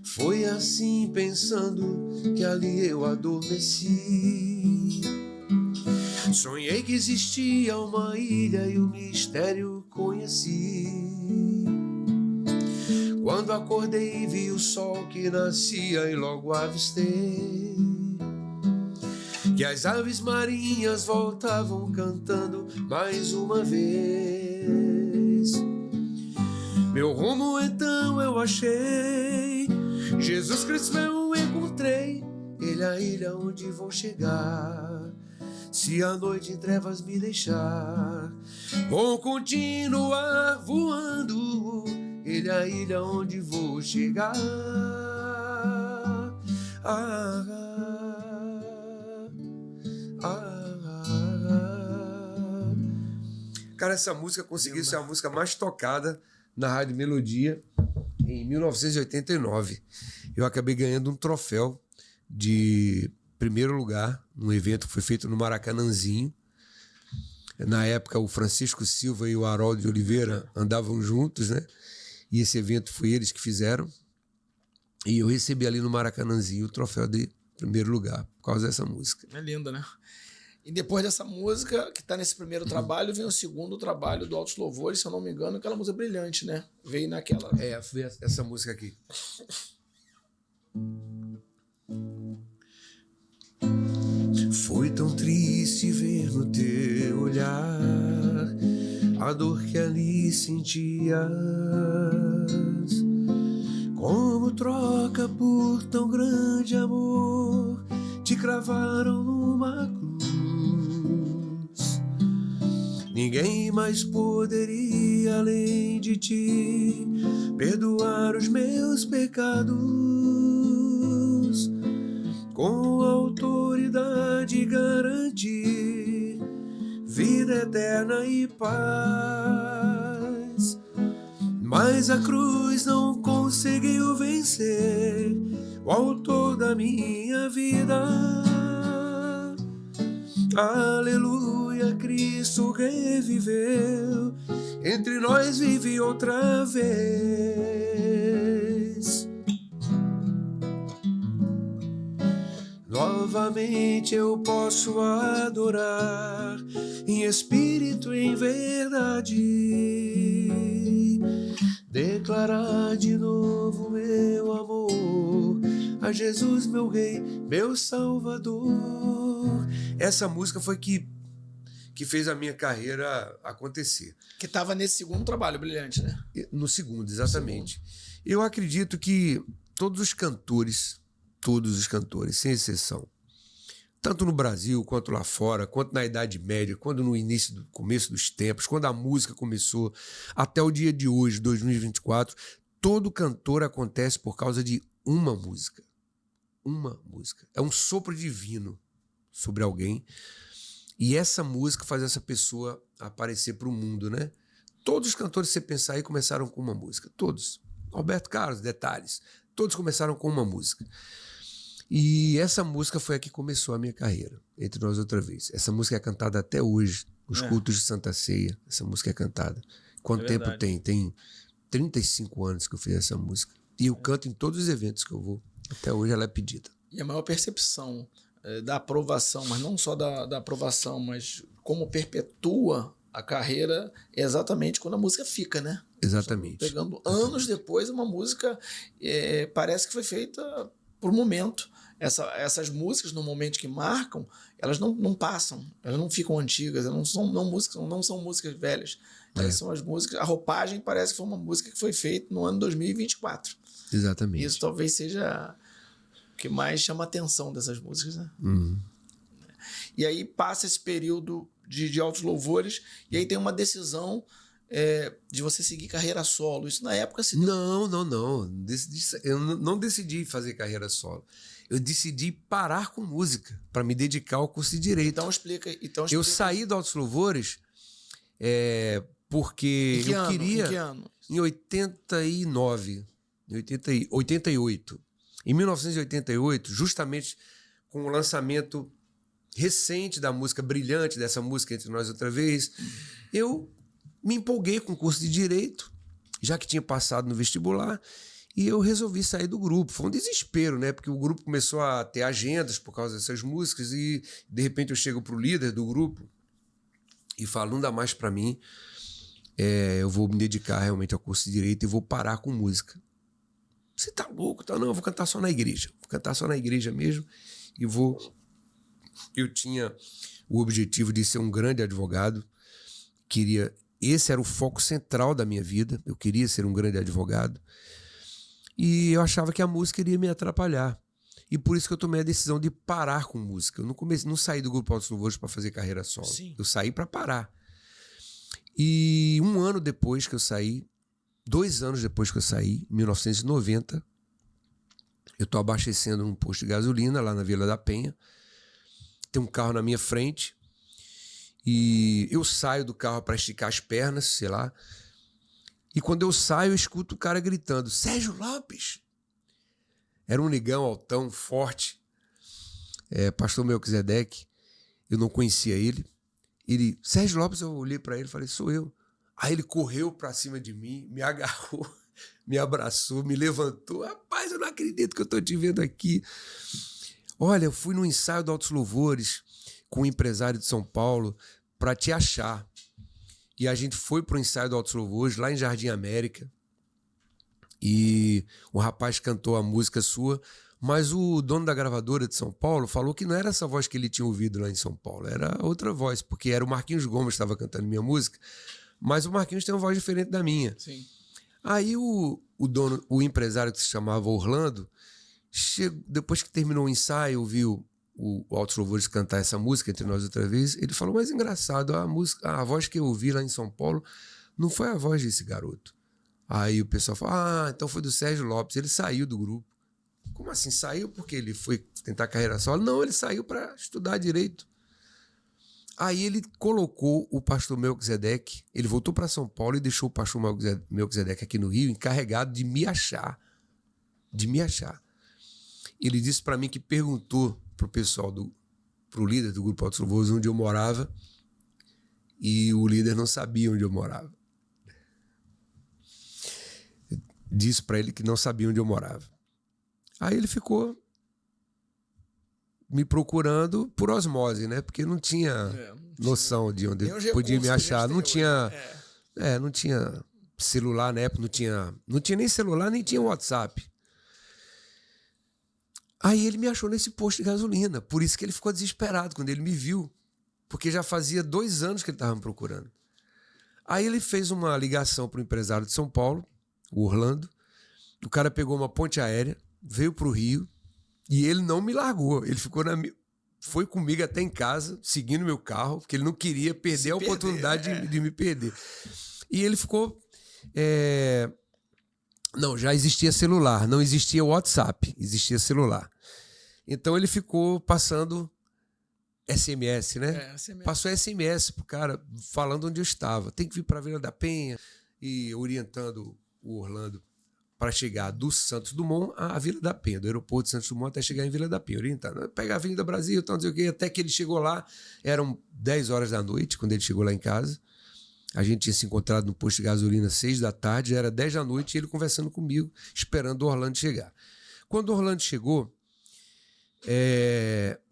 Foi assim pensando que ali eu adormeci. Sonhei que existia uma ilha e o mistério conheci. Quando acordei vi o sol que nascia e logo avistei que as aves marinhas voltavam cantando mais uma vez. Meu rumo então eu achei, Jesus Cristo eu encontrei, Ele é a ilha onde vou chegar. Se a noite em trevas me deixar, vou continuar voando, ele é a ilha onde vou chegar. Ah, ah, ah. Cara, essa música conseguiu ser a música mais tocada na Rádio Melodia em 1989. Eu acabei ganhando um troféu de primeiro lugar num evento que foi feito no Maracanãzinho. Na época, o Francisco Silva e o Harold de Oliveira andavam juntos, né? E esse evento foi eles que fizeram. E eu recebi ali no Maracanãzinho o troféu de primeiro lugar, por causa dessa música. É linda, né? E depois dessa música, que tá nesse primeiro trabalho, vem o segundo trabalho do Altos Louvores, se eu não me engano, aquela música Brilhante, né? Veio naquela... Foi essa música aqui. Foi tão triste ver no teu olhar a dor que ali sentias, como troca por tão grande amor, te cravaram numa cruz. Ninguém mais poderia, além de ti, perdoar os meus pecados, com autoridade garantir vida eterna e paz. Mas a cruz não conseguiu vencer o autor da minha vida. Aleluia, Cristo reviveu, entre nós vive outra vez. Novamente eu posso adorar em espírito e em verdade, declarar de novo meu amor a Jesus, meu Rei, meu Salvador. Essa música foi que fez a minha carreira acontecer. Que estava nesse segundo trabalho, Brilhante, né? No segundo, exatamente. Eu acredito que todos os cantores, sem exceção, tanto no Brasil, quanto lá fora, quanto na Idade Média, quando no começo dos tempos, quando a música começou, até o dia de hoje, 2024, todo cantor acontece por causa de uma música. Uma música. É um sopro divino sobre alguém. E essa música faz essa pessoa aparecer para o mundo, né? Todos os cantores, se você pensar aí, começaram com uma música. Todos. Roberto Carlos, detalhes. Todos começaram com uma música. E essa música foi a que começou a minha carreira, Entre Nós Outra Vez. Essa música é cantada até hoje, nos cultos de Santa Ceia. Essa música é cantada. Quanto tempo tem? Tem 35 anos que eu fiz essa música. E eu canto em todos os eventos que eu vou. Até hoje ela é pedida. E a maior percepção da aprovação, mas não só da aprovação, mas como perpetua a carreira é exatamente quando a música fica, né? Exatamente. Pegando anos depois, uma música parece que foi feita por momento. Essas músicas, no momento que marcam, elas não passam, elas não ficam antigas, elas não são músicas velhas. Elas são as músicas. A roupagem parece que foi uma música que foi feita no ano 2024. Exatamente. Isso talvez seja o que mais chama a atenção dessas músicas, né? Uhum. E aí passa esse período de Altos Louvores, e aí tem uma decisão de você seguir carreira solo. Isso na época se deu. Não. Eu não decidi fazer carreira solo. Eu decidi parar com música para me dedicar ao curso de Direito. Então explica. Eu saí do Altos Louvores porque eu queria... Em que ano? Em 89, 88. Em 1988, justamente com o lançamento recente da música Brilhante, dessa música Entre Nós Outra Vez, eu me empolguei com o curso de Direito, já que tinha passado no vestibular, e eu resolvi sair do grupo. Foi um desespero, né? Porque o grupo começou a ter agendas por causa dessas músicas e, de repente, eu chego pro líder do grupo e falo, não dá mais para mim, eu vou me dedicar realmente ao curso de Direito e vou parar com música. Você tá louco? Não, eu vou cantar só na igreja. Vou cantar só na igreja mesmo e vou... Eu tinha o objetivo de ser um grande advogado, esse era o foco central da minha vida, eu queria ser um grande advogado, e eu achava que a música iria me atrapalhar, e por isso que eu tomei a decisão de parar com música. Eu não saí do grupo Altos Louvores para fazer carreira solo. Sim. Eu saí para parar. E um ano depois que eu saí, 2 anos depois que eu saí, em 1990, eu estou abastecendo num posto de gasolina lá na Vila da Penha. Tem um carro na minha frente e eu saio do carro para esticar as pernas, sei lá. E quando eu saio, eu escuto o cara gritando: Sérgio Lopes! Era um negão altão, forte, pastor Melquisedeque. Eu não conhecia ele. Ele, Sérgio Lopes, eu olhei para ele e falei: sou eu. Aí ele correu para cima de mim, me agarrou, me abraçou, me levantou. Rapaz, eu não acredito que eu estou te vendo aqui. Olha, eu fui no ensaio do Altos Louvores com um empresário de São Paulo para te achar. E a gente foi para o ensaio do Altos Louvores, lá em Jardim América. E um rapaz cantou a música sua, mas o dono da gravadora de São Paulo falou que não era essa voz que ele tinha ouvido lá em São Paulo, era outra voz, porque era o Marquinhos Gomes que estava cantando minha música, mas o Marquinhos tem uma voz diferente da minha. Sim. Aí o dono, o empresário que se chamava Orlando, depois que terminou o ensaio, ouviu o Altos Louvores cantar essa música Entre Nós Outra Vez, ele falou: mas engraçado, a voz que eu ouvi lá em São Paulo não foi a voz desse garoto. Aí o pessoal falou: então foi do Sérgio Lopes, ele saiu do grupo. Como assim? Saiu porque ele foi tentar carreira solo? Não, ele saiu para estudar direito. Aí ele colocou o pastor Melquisedeque, ele voltou para São Paulo e deixou o pastor Melquisedeque aqui no Rio encarregado de me achar. De me achar. Ele disse para mim que perguntou pro pessoal, pro líder do grupo Altos Louvores onde eu morava, e o líder não sabia onde eu morava. Disse para ele que não sabia onde eu morava. Aí ele ficou me procurando por osmose, né? Porque não tinha noção de onde ele podia me achar. Não tinha, não tinha celular na época, não tinha nem celular, nem tinha WhatsApp. Aí ele me achou nesse posto de gasolina. Por isso que ele ficou desesperado quando ele me viu. Porque já fazia 2 anos que ele estava me procurando. Aí ele fez uma ligação para o empresário de São Paulo, o Orlando. O cara pegou uma ponte aérea, veio para o Rio e ele não me largou. Ele foi comigo até em casa, seguindo meu carro, porque ele não queria perder a oportunidade de me perder. E ele ficou... Não, já existia celular, não existia WhatsApp, existia celular. Então ele ficou passando SMS, né? SMS. Passou SMS pro cara falando onde eu estava. Tem que vir para a Vila da Penha e orientando o Orlando para chegar do Santos Dumont à Vila da Penha, do aeroporto de Santos Dumont até chegar em Vila da Penha, orientando. Pega a Avenida Brasil, tal, não sei o quê. Até que ele chegou lá, eram 10 horas da noite, quando ele chegou lá em casa. A gente tinha se encontrado no posto de gasolina às 6 da tarde, já era 10 da noite, e ele conversando comigo, esperando o Orlando chegar. Quando o Orlando chegou,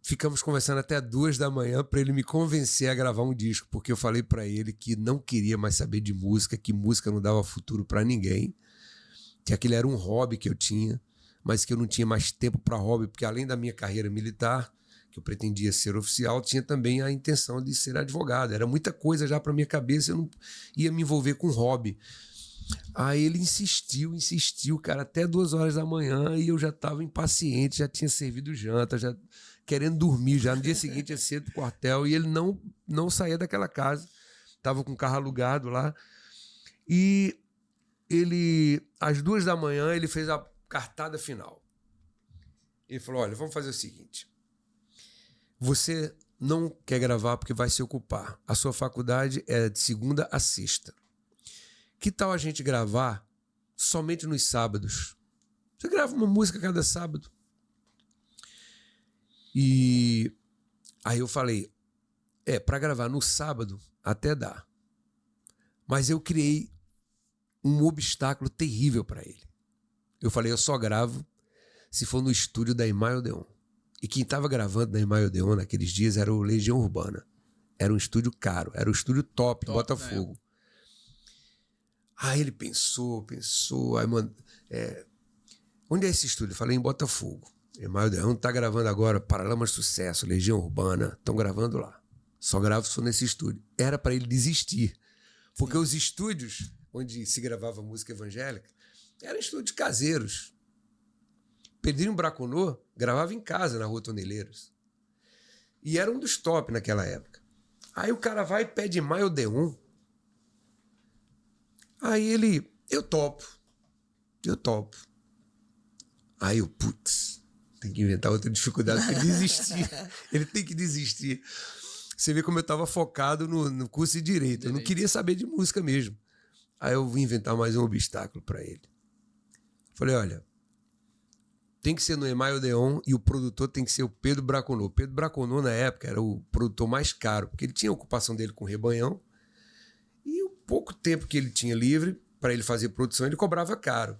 ficamos conversando até 2 da manhã para ele me convencer a gravar um disco, porque eu falei para ele que não queria mais saber de música, que música não dava futuro para ninguém, que aquele era um hobby que eu tinha, mas que eu não tinha mais tempo para hobby, porque além da minha carreira militar, que eu pretendia ser oficial, tinha também a intenção de ser advogado. Era muita coisa já para minha cabeça, eu não ia me envolver com hobby. Aí ele insistiu, cara, até 2 horas da manhã, e eu já estava impaciente, já tinha servido janta, já querendo dormir, já no dia seguinte ia cedo pro quartel, e ele não saía daquela casa, estava com o carro alugado lá, e ele, às 2 da manhã, ele fez a cartada final. Ele falou: olha, vamos fazer o seguinte, você não quer gravar porque vai se ocupar, a sua faculdade é de segunda a sexta. Que tal a gente gravar somente nos sábados? Você grava uma música cada sábado. E aí eu falei, para gravar no sábado até dá. Mas eu criei um obstáculo terrível para ele. Eu falei, eu só gravo se for no estúdio da Imai Odeon. E quem estava gravando na Imai Odeon naqueles dias era o Legião Urbana. Era um estúdio caro, era o estúdio top em Botafogo. Né? Aí ele pensou, aí onde é esse estúdio? Eu falei, em Botafogo. Imai Odeon está gravando agora Paralamas de Sucesso, Legião Urbana, estão gravando lá. Só gravo só nesse estúdio. Era para ele desistir, porque os estúdios onde se gravava música evangélica eram estúdios caseiros. Pedrinho Braconô gravava em casa, na Rua Toneleiros. E era um dos top naquela época. Aí o cara vai e pede Imai Odeon. Aí ele Eu topo. Aí eu, putz, tem que inventar outra dificuldade pra ele desistir. Ele tem que desistir. Você vê como eu tava focado no curso de Direito. Eu não queria saber de música mesmo. Aí eu vou inventar mais um obstáculo para ele. Falei, olha, tem que ser no Emael Odeon e o produtor tem que ser o Pedro Braconô. O Pedro Braconô, na época, era o produtor mais caro, porque ele tinha a ocupação dele com o Rebanhão e o pouco tempo que ele tinha livre para ele fazer produção, ele cobrava caro.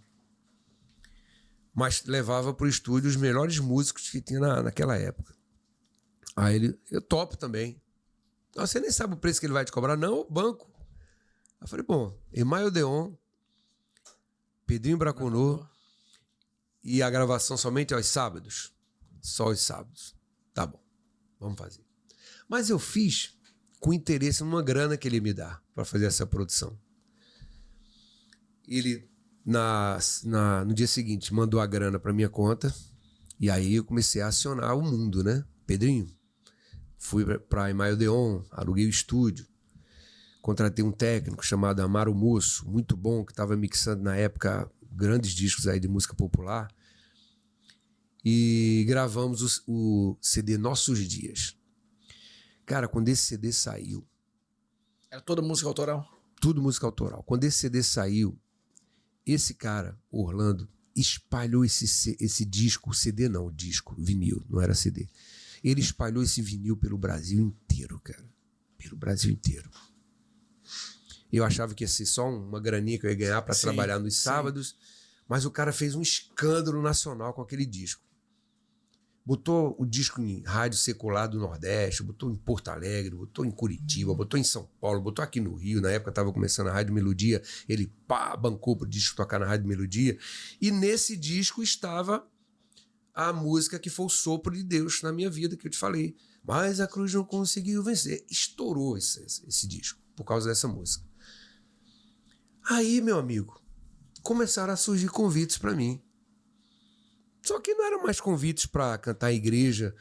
Mas levava para o estúdio os melhores músicos que tinha naquela época. Aí ele, eu topo também. Você nem sabe o preço que ele vai te cobrar? Não, o banco. Aí eu falei, bom, Emael Odeon, Pedrinho Braconô e a gravação somente aos sábados. Só aos sábados. Tá bom, vamos fazer. Mas eu fiz com interesse numa grana que ele me dá para fazer essa produção. Ele, no dia seguinte, mandou a grana para minha conta e aí eu comecei a acionar o mundo, né? Pedrinho, fui para Emael Odeon, aluguei o estúdio, contratei um técnico chamado Amaro Moço, muito bom, que estava mixando na época grandes discos aí de música popular, e gravamos o CD Nossos Dias. Cara, quando esse CD saiu... Era toda música autoral? Tudo música autoral. Quando esse CD saiu, esse cara, Orlando, espalhou esse disco, CD não, disco, vinil, não era CD. Ele espalhou esse vinil pelo Brasil inteiro, cara. Pelo Brasil inteiro. Eu achava que ia ser só uma graninha que eu ia ganhar para trabalhar nos sábados, mas o cara fez um escândalo nacional com aquele disco. Botou o disco em rádio secular do Nordeste, botou em Porto Alegre, botou em Curitiba, botou em São Paulo, botou aqui no Rio. Na época estava começando a Rádio Melodia, ele bancou pro disco tocar na Rádio Melodia. E nesse disco estava a música que foi o sopro de Deus na minha vida, que eu te falei. Mas a cruz não conseguiu vencer. Estourou esse disco por causa dessa música. Aí, meu amigo, começaram a surgir convites para mim. Só que não eram mais convites para cantar em igreja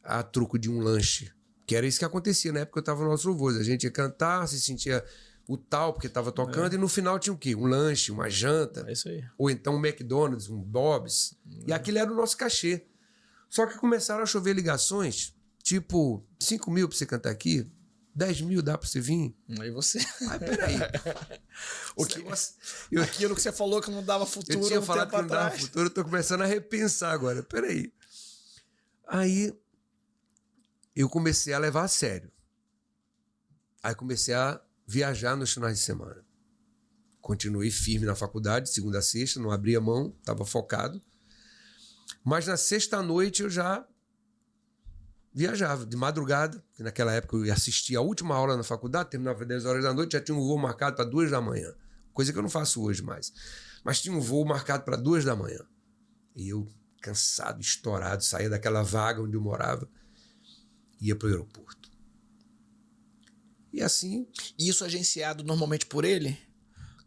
a troco de um lanche, que era isso que acontecia na época que eu estava no Nosso Louvor. A gente ia cantar, se sentia o tal porque estava tocando, e no final tinha o quê? Um lanche, uma janta, É isso aí. ou então um McDonald's, um Bob's, e aquilo era o nosso cachê. Só que começaram a chover ligações, tipo, 5 mil para você cantar aqui, 10 mil dá para você vir? Aí você... Ai, peraí. Aquilo que você falou que não dava futuro. Eu tinha falado que não dava futuro, eu tô começando a repensar agora. Peraí. Aí eu comecei a levar a sério. Aí comecei a viajar nos finais de semana. Continuei firme na faculdade, segunda a sexta, não abria mão, estava focado. Mas na sexta-noite eu já viajava, de madrugada, que naquela época eu assistia a última aula na faculdade, terminava às 10 horas da noite, já tinha um voo marcado para 2 da manhã. Coisa que eu não faço hoje mais. Mas tinha um voo marcado para 2 da manhã. E eu, cansado, estourado, saía daquela vaga onde eu morava, ia para o aeroporto. E assim... Isso agenciado normalmente por ele?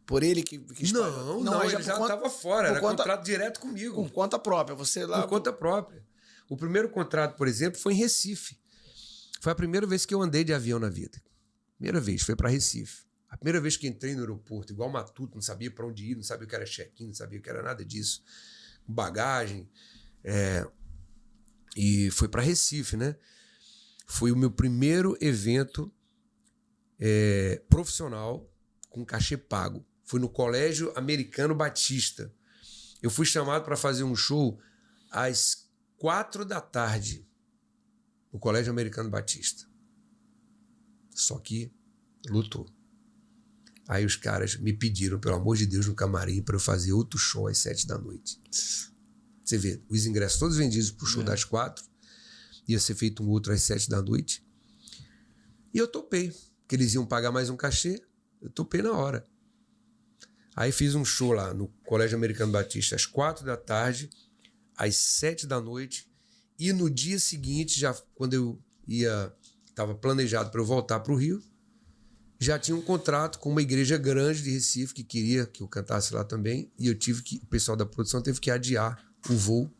Por ele que Não, ele já estava fora, era contrato direto comigo. Com conta própria, você lá... Com conta própria. O primeiro contrato, por exemplo, foi em Recife. Foi a primeira vez que eu andei de avião na vida. Primeira vez, foi para Recife. A primeira vez que entrei no aeroporto, igual matuto, não sabia para onde ir, não sabia o que era check-in, não sabia o que era nada disso. Bagagem. E foi para Recife, né? Foi o meu primeiro evento profissional com cachê pago. Foi no Colégio Americano Batista. Eu fui chamado para fazer um show às 4 da tarde no Colégio Americano Batista. Só que lutou. Aí os caras me pediram, pelo amor de Deus, no camarim para eu fazer outro show às 7 da noite. Você vê, os ingressos todos vendidos pro show das 4. Ia ser feito um outro às 7 da noite. E eu topei, porque eles iam pagar mais um cachê. Eu topei na hora. Aí fiz um show lá no Colégio Americano Batista às 4 da tarde, às 7 da noite. E no dia seguinte, já quando eu estava planejado para eu voltar para o Rio, já tinha um contrato com uma igreja grande de Recife que queria que eu cantasse lá também. E o pessoal da produção teve que adiar o voo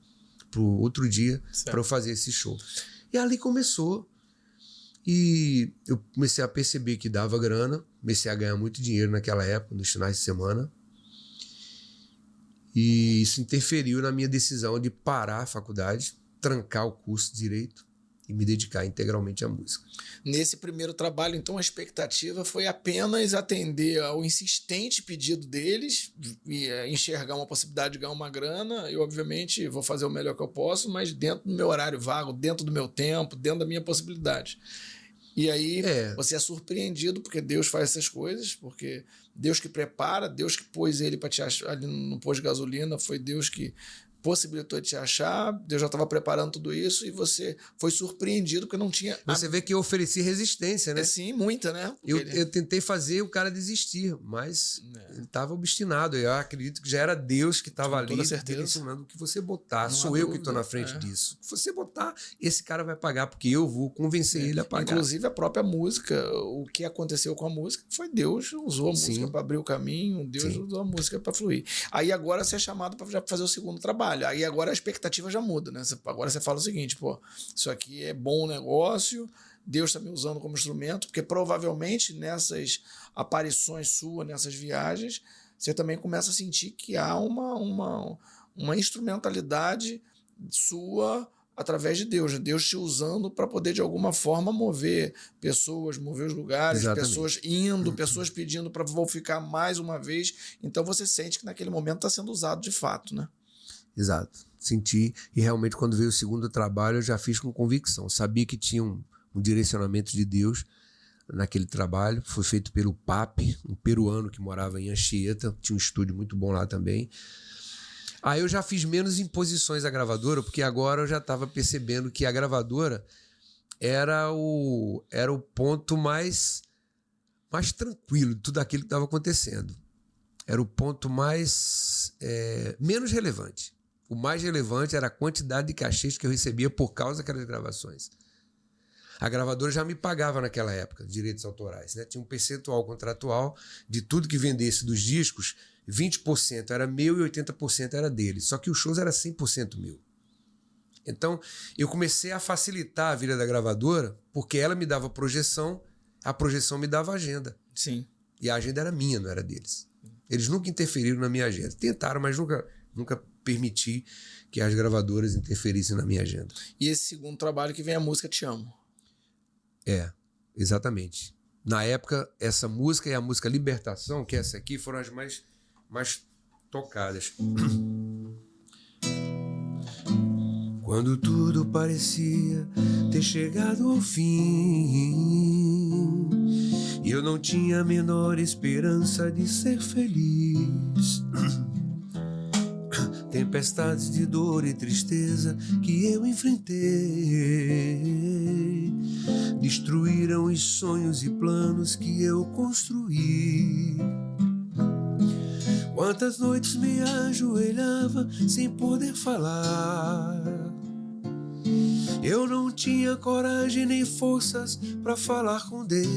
para o outro dia para eu fazer esse show. E ali começou. E eu comecei a perceber que dava grana, comecei a ganhar muito dinheiro naquela época, nos finais de semana. E isso interferiu na minha decisão de parar a faculdade, trancar o curso de Direito e me dedicar integralmente à música. Nesse primeiro trabalho, então, a expectativa foi apenas atender ao insistente pedido deles e enxergar uma possibilidade de ganhar uma grana. Eu, obviamente, vou fazer o melhor que eu posso, mas dentro do meu horário vago, dentro do meu tempo, dentro da minha possibilidade. E aí você é surpreendido, porque Deus faz essas coisas, porque Deus que prepara, Deus que pôs ele para te achar ali no posto de gasolina, foi Deus que possibilitou te achar, Deus já estava preparando tudo isso e você foi surpreendido porque não tinha... Você vê que eu ofereci resistência, né? Sim, muita, né? Eu tentei fazer o cara desistir, mas ele estava obstinado. Eu acredito que já era Deus que estava ali direcionando o que você botar. Não sou eu dúvida, que estou na frente disso. Se você botar, esse cara vai pagar, porque eu vou convencer ele a pagar. Inclusive a própria música, o que aconteceu com a música foi Deus usou a música para abrir o caminho, Deus usou a música para fluir. Aí agora você é chamado para fazer o segundo trabalho. Aí agora a expectativa já muda, né? Agora você fala o seguinte, pô, isso aqui é bom negócio, Deus está me usando como instrumento, porque provavelmente nessas aparições suas, nessas viagens, você também começa a sentir que há uma instrumentalidade sua através de Deus, Deus te usando para poder de alguma forma mover pessoas, mover os lugares, pessoas indo, pessoas pedindo para vou ficar mais uma vez. Então você sente que naquele momento está sendo usado de fato, né? Exato. Senti, e realmente quando veio o segundo trabalho eu já fiz com convicção. Sabia que tinha um direcionamento de Deus naquele trabalho. Foi feito pelo Pape, um peruano que morava em Anchieta, tinha um estúdio muito bom lá também. Aí eu já fiz menos imposições à gravadora, porque agora eu já estava percebendo que a gravadora era o ponto mais tranquilo de tudo aquilo que estava acontecendo. Era o ponto menos relevante. O mais relevante era a quantidade de cachês que eu recebia por causa daquelas gravações. A gravadora já me pagava naquela época, direitos autorais, né? Tinha um percentual contratual de tudo que vendesse dos discos, 20% era meu e 80% era dele. Só que os shows era 100% meu. Então, eu comecei a facilitar a vida da gravadora, porque ela me dava projeção, a projeção me dava agenda. Sim. E a agenda era minha, não era deles. Eles nunca interferiram na minha agenda. Tentaram, mas nunca permiti que as gravadoras interferissem na minha agenda. E esse segundo trabalho que vem a música Te Amo. Exatamente. Na época, essa música e a música Libertação, que essa aqui, foram as mais tocadas. Quando tudo parecia ter chegado ao fim e eu não tinha a menor esperança de ser feliz, tempestades de dor e tristeza que eu enfrentei destruíram os sonhos e planos que eu construí. Quantas noites me ajoelhava sem poder falar. Eu não tinha coragem nem forças para falar com Deus.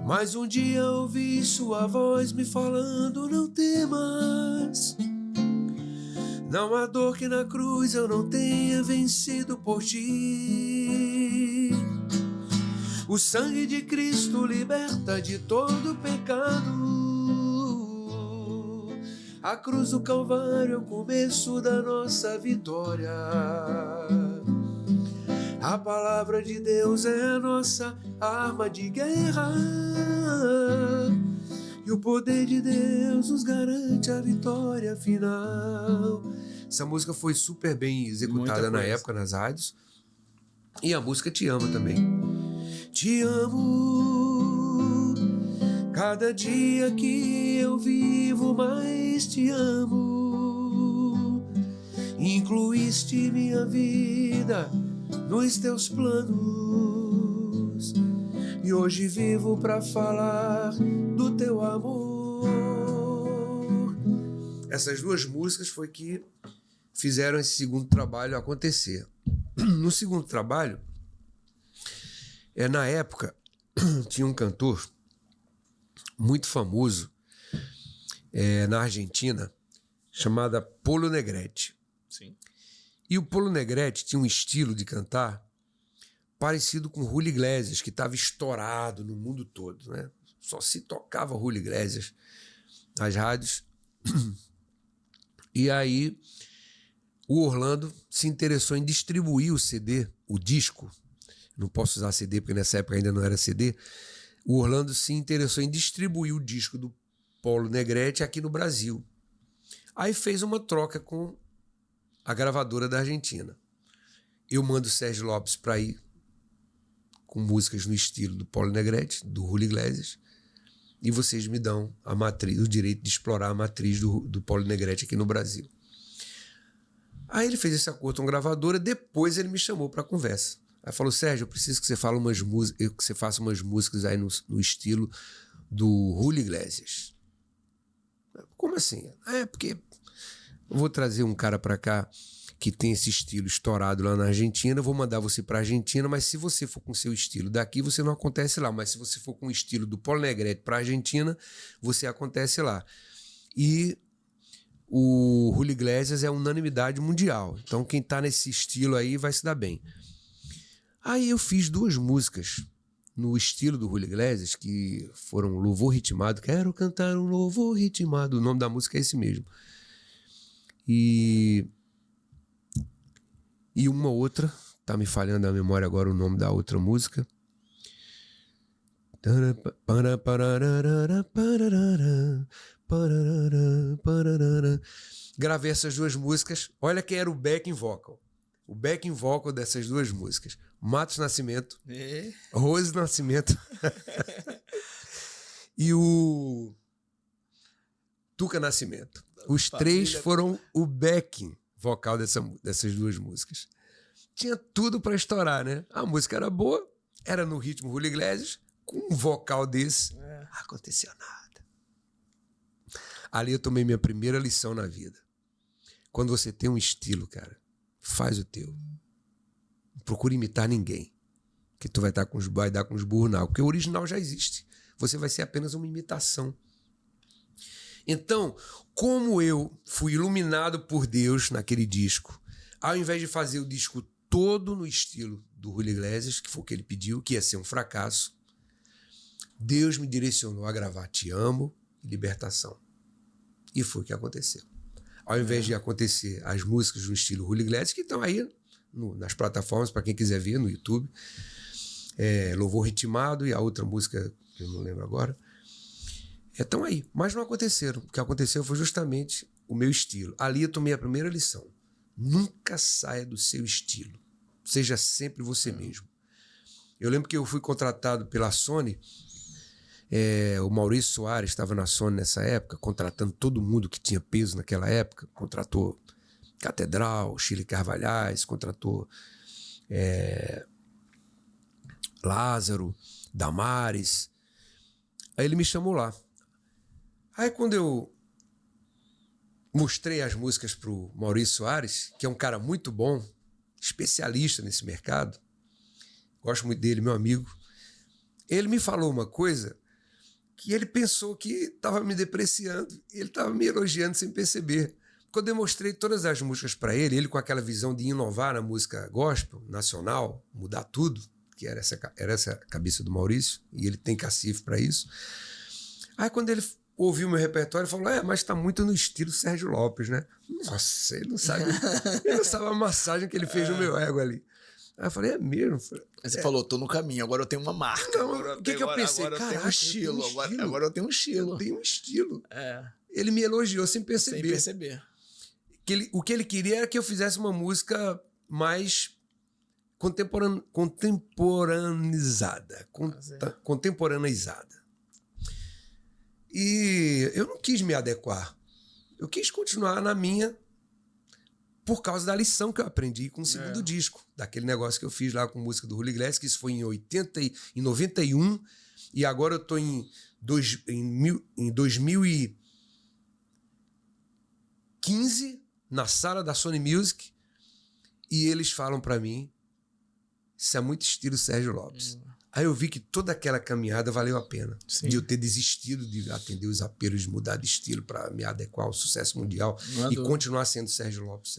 Mas um dia ouvi sua voz me falando: não temas. Não há dor que na cruz eu não tenha vencido por ti. O sangue de Cristo liberta de todo pecado. A cruz do Calvário é o começo da nossa vitória. A palavra de Deus é a nossa arma de guerra. E o poder de Deus nos garante a vitória final. Essa música foi super bem executada na época nas rádios. E a música Te Amo também. Te amo. Cada dia que eu vivo mais te amo. Incluíste minha vida nos teus planos. E hoje vivo para falar do teu amor. Essas duas músicas foi que fizeram esse segundo trabalho acontecer. No segundo trabalho, na época, tinha um cantor muito famoso na Argentina, chamado Polo Negrete. Sim. E o Polo Negrete tinha um estilo de cantar parecido com Julio Iglesias, que estava estourado no mundo todo, né? Só se tocava Julio Iglesias nas rádios. E aí o Orlando se interessou em distribuir o CD, o disco. Não posso usar CD porque nessa época ainda não era CD. O Orlando se interessou em distribuir o disco do Paulo Negrete aqui no Brasil. Aí fez uma troca com a gravadora da Argentina. Eu mando o Sérgio Lopes para ir com músicas no estilo do Paulo Negrete, do Julio Iglesias, e vocês me dão a matriz, o direito de explorar a matriz do Paulo Negrete aqui no Brasil. Aí ele fez esse acordo com a gravadora, depois ele me chamou para conversa. Aí falou: Sérgio, eu preciso que você fale umas músicas, que você faça umas músicas aí no estilo do Julio Iglesias. Como assim? Porque eu vou trazer um cara para cá que tem esse estilo estourado lá na Argentina, eu vou mandar você para a Argentina, mas se você for com seu estilo daqui, você não acontece lá. Mas se você for com o estilo do Paulo Negrete para a Argentina, você acontece lá. E o Julio Iglesias é unanimidade mundial. Então quem tá nesse estilo aí vai se dar bem. Aí eu fiz 2 músicas no estilo do Julio Iglesias, que foram Louvor Ritmado. Quero cantar um louvor ritmado. O nome da música é esse mesmo. E uma outra, tá me falhando a memória agora o nome da outra música. Gravei essas 2 músicas. Olha quem era o backing vocal. O backing vocal dessas 2 músicas: Matos Nascimento, Rose Nascimento e o Tuca Nascimento. Os 3 foram o backing vocal dessas 2 músicas. Tinha tudo para estourar, né? A música era boa, era no ritmo Julio Iglesias, com um vocal desse, aconteceu nada. Ali eu tomei minha primeira lição na vida. Quando você tem um estilo, cara, faz o teu. Não procura imitar ninguém, que tu vai dar com os burros, não. Porque o original já existe. Você vai ser apenas uma imitação. Então, como eu fui iluminado por Deus naquele disco, ao invés de fazer o disco todo no estilo do Julio Iglesias, que foi o que ele pediu, que ia ser um fracasso, Deus me direcionou a gravar Te Amo e Libertação. E foi o que aconteceu. Ao invés de acontecer as músicas no estilo Julio Iglesias, que estão aí nas plataformas, para quem quiser ver, no YouTube, Louvor Ritmado e a outra música, que eu não lembro agora, estão aí. Mas não aconteceram. O que aconteceu foi justamente o meu estilo. Ali eu tomei a primeira lição. Nunca saia do seu estilo. Seja sempre você mesmo. Eu lembro que eu fui contratado pela Sony. O Maurício Soares estava na Sony nessa época, contratando todo mundo que tinha peso naquela época. Contratou Catedral, Chile Carvalhais, contratou Lázaro, Damares. Aí ele me chamou lá. Aí quando eu mostrei as músicas pro Maurício Soares, que é um cara muito bom, especialista nesse mercado, gosto muito dele, meu amigo, ele me falou uma coisa que ele pensou que estava me depreciando, ele estava me elogiando sem perceber. Quando eu mostrei todas as músicas para ele, ele com aquela visão de inovar na música gospel, nacional, mudar tudo, que era essa a cabeça do Maurício, e ele tem cacife para isso. Aí quando ele ouviu meu repertório, falou: mas tá muito no estilo Sérgio Lopes, né? Nossa, ele não sabe a massagem que ele fez no meu ego ali. Aí eu falei: é mesmo? Aí você falou: tô no caminho, agora eu tenho uma marca. Não, o que eu pensei? Agora eu tenho um estilo. Agora eu tenho um estilo. Eu tenho um estilo. Ele me elogiou sem perceber. Sem perceber. O que ele queria era que eu fizesse uma música mais contemporaneizada. E eu não quis me adequar. Eu quis continuar na minha por causa da lição que eu aprendi com o segundo disco. Daquele negócio que eu fiz lá com música do Julio Iglesias, que isso foi em 91, e agora eu estou em 2015, na sala da Sony Music, e eles falam para mim: isso é muito estilo Sérgio Lopes. Aí eu vi que toda aquela caminhada valeu a pena. Sim. De eu ter desistido de atender os apelos, de mudar de estilo para me adequar ao sucesso mundial e continuar sendo Sérgio Lopes.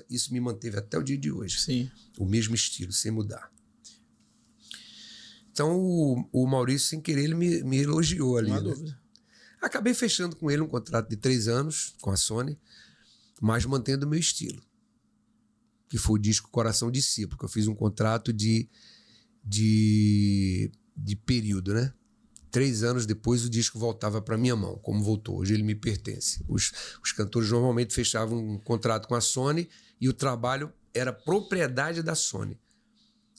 Isso me manteve até o dia de hoje. Sim. O mesmo estilo, sem mudar. Então o Maurício, sem querer, ele me elogiou ali. Não há dúvida. Acabei fechando com ele um contrato de 3 anos com a Sony, mas mantendo o meu estilo, que foi o disco Coração Discípulo, que eu fiz um contrato de período, né? 3 anos depois o disco voltava para minha mão, como voltou. Hoje ele me pertence. Os cantores normalmente fechavam um contrato com a Sony e o trabalho era propriedade da Sony.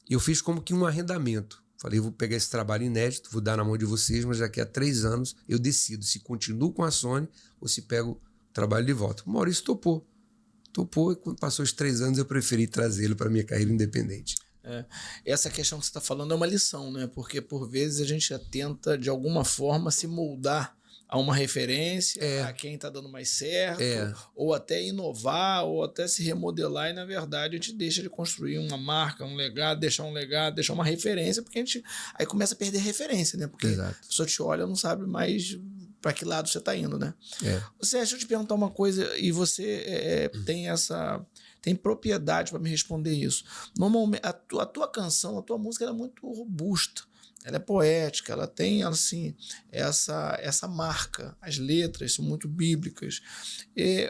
E eu fiz como que um arrendamento. Falei, vou pegar esse trabalho inédito, vou dar na mão de vocês, mas daqui a 3 anos eu decido se continuo com a Sony ou se pego o trabalho de volta. O Maurício topou, e quando passou os 3 anos eu preferi trazê-lo para minha carreira independente. Essa questão que você está falando é uma lição, né? Porque por vezes a gente tenta de alguma forma se moldar a uma referência, a quem está dando mais certo, ou até inovar, ou até se remodelar, e na verdade a gente deixa de construir uma marca, um legado, deixar uma referência, porque a gente aí começa a perder referência, né? Porque a pessoa te olha e não sabe mais para que lado você está indo, né? Você, deixa eu te perguntar uma coisa, e você tem propriedade para me responder isso. Normalmente, a tua canção, a tua música, ela é muito robusta. Ela é poética, ela tem assim, essa marca. As letras são muito bíblicas.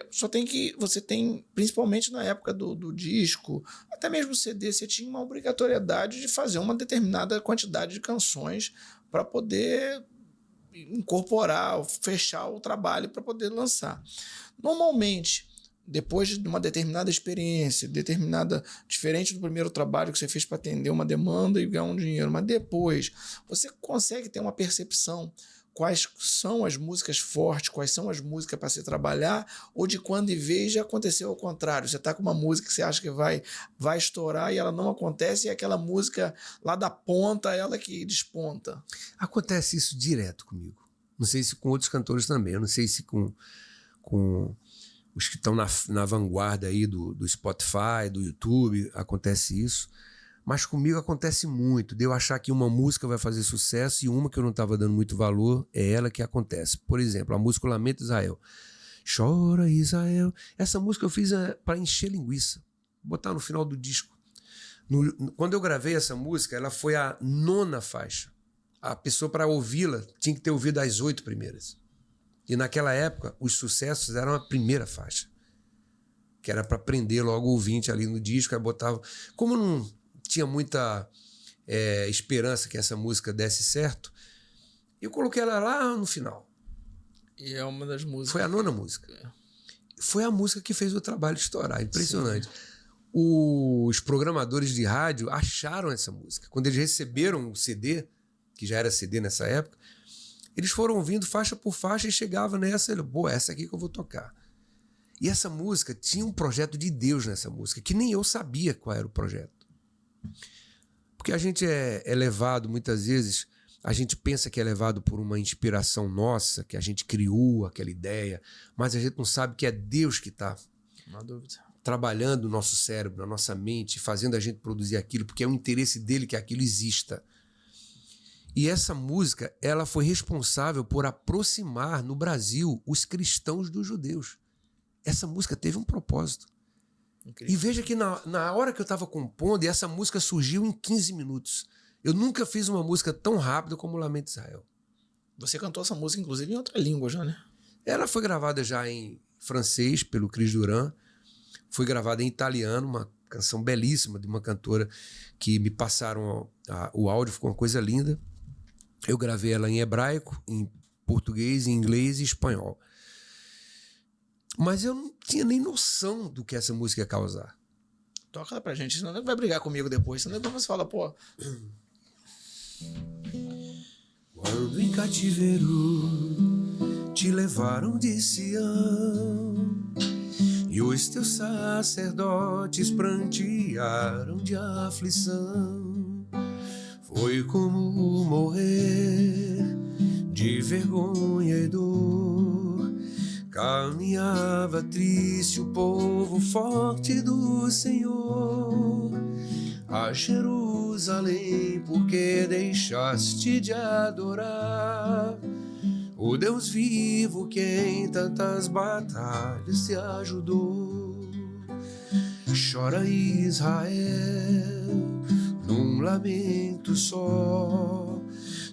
Só tem que você tem, principalmente na época do disco, até mesmo o CD, você tinha uma obrigatoriedade de fazer uma determinada quantidade de canções para poder incorporar, fechar o trabalho para poder lançar. Normalmente, depois de uma determinada experiência, diferente do primeiro trabalho que você fez para atender uma demanda e ganhar um dinheiro, mas depois você consegue ter uma percepção quais são as músicas fortes, quais são as músicas para se trabalhar, ou de quando em vez já aconteceu ao contrário, você está com uma música que você acha que vai estourar e ela não acontece, e aquela música lá da ponta, ela que desponta. Acontece isso direto comigo. Não sei se com outros cantores também, eu não sei se com os que estão na vanguarda aí do Spotify, do YouTube, acontece isso. Mas comigo acontece muito, de eu achar que uma música vai fazer sucesso e uma que eu não estava dando muito valor, é ela que acontece. Por exemplo, a música O Lamento de Israel. Chora Israel. Essa música eu fiz para encher linguiça, botar no final do disco. Quando eu gravei essa música, ela foi a 9ª faixa. A pessoa, para ouvi-la, tinha que ter ouvido as 8 primeiras. E naquela época, os sucessos eram a primeira faixa, que era para prender logo o ouvinte ali no disco. Aí botava... Como não tinha muita esperança que essa música desse certo, eu coloquei ela lá no final. E é uma das músicas... Foi a 9ª música. Foi a música que fez o trabalho estourar. Impressionante. Sim. Os programadores de rádio acharam essa música. Quando eles receberam o CD, que já era CD nessa época, eles foram ouvindo faixa por faixa e chegavam nessa, essa aqui que eu vou tocar. E essa música tinha um projeto de Deus nessa música, que nem eu sabia qual era o projeto. Porque a gente é levado, muitas vezes, a gente pensa que é levado por uma inspiração nossa, que a gente criou aquela ideia, mas a gente não sabe que é Deus que está trabalhando no nosso cérebro, na nossa mente, fazendo a gente produzir aquilo, porque é o interesse dele que aquilo exista. E essa música, ela foi responsável por aproximar no Brasil os cristãos dos judeus. Essa música teve um propósito. Incrível. E veja que na hora que eu estava compondo, essa música surgiu em 15 minutos. Eu nunca fiz uma música tão rápida como o Lamento de Israel. Você cantou essa música, inclusive, em outra língua já, né? Ela foi gravada já em francês, pelo Cris Duran. Foi gravada em italiano, uma canção belíssima de uma cantora que me passaram o áudio, ficou uma coisa linda. Eu gravei ela em hebraico, em português, em inglês e espanhol. Mas eu não tinha nem noção do que essa música ia causar. Toca ela pra gente, senão ele vai brigar comigo depois. Senão depois você fala, pô... Quando em cativeiro te levaram de Sião e os teus sacerdotes prantearam de aflição, foi como morrer de vergonha e dor. Caminhava triste o povo forte do Senhor a Jerusalém, porque deixaste de adorar o Deus vivo que em tantas batalhas te ajudou. Chora Israel num lamento só,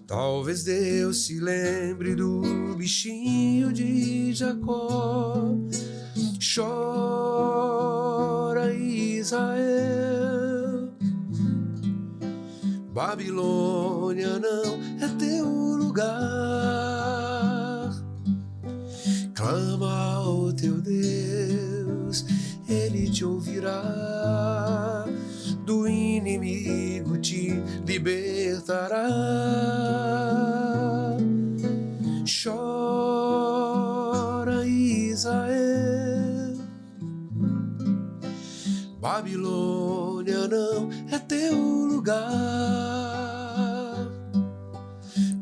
Talvez Deus se lembre do bichinho de Jacó. Chora, Israel. Babilônia não é teu lugar. Clama ao teu Deus, ele te ouvirá. Do inimigo te libertará. Chora, Israel. Babilônia não é teu lugar.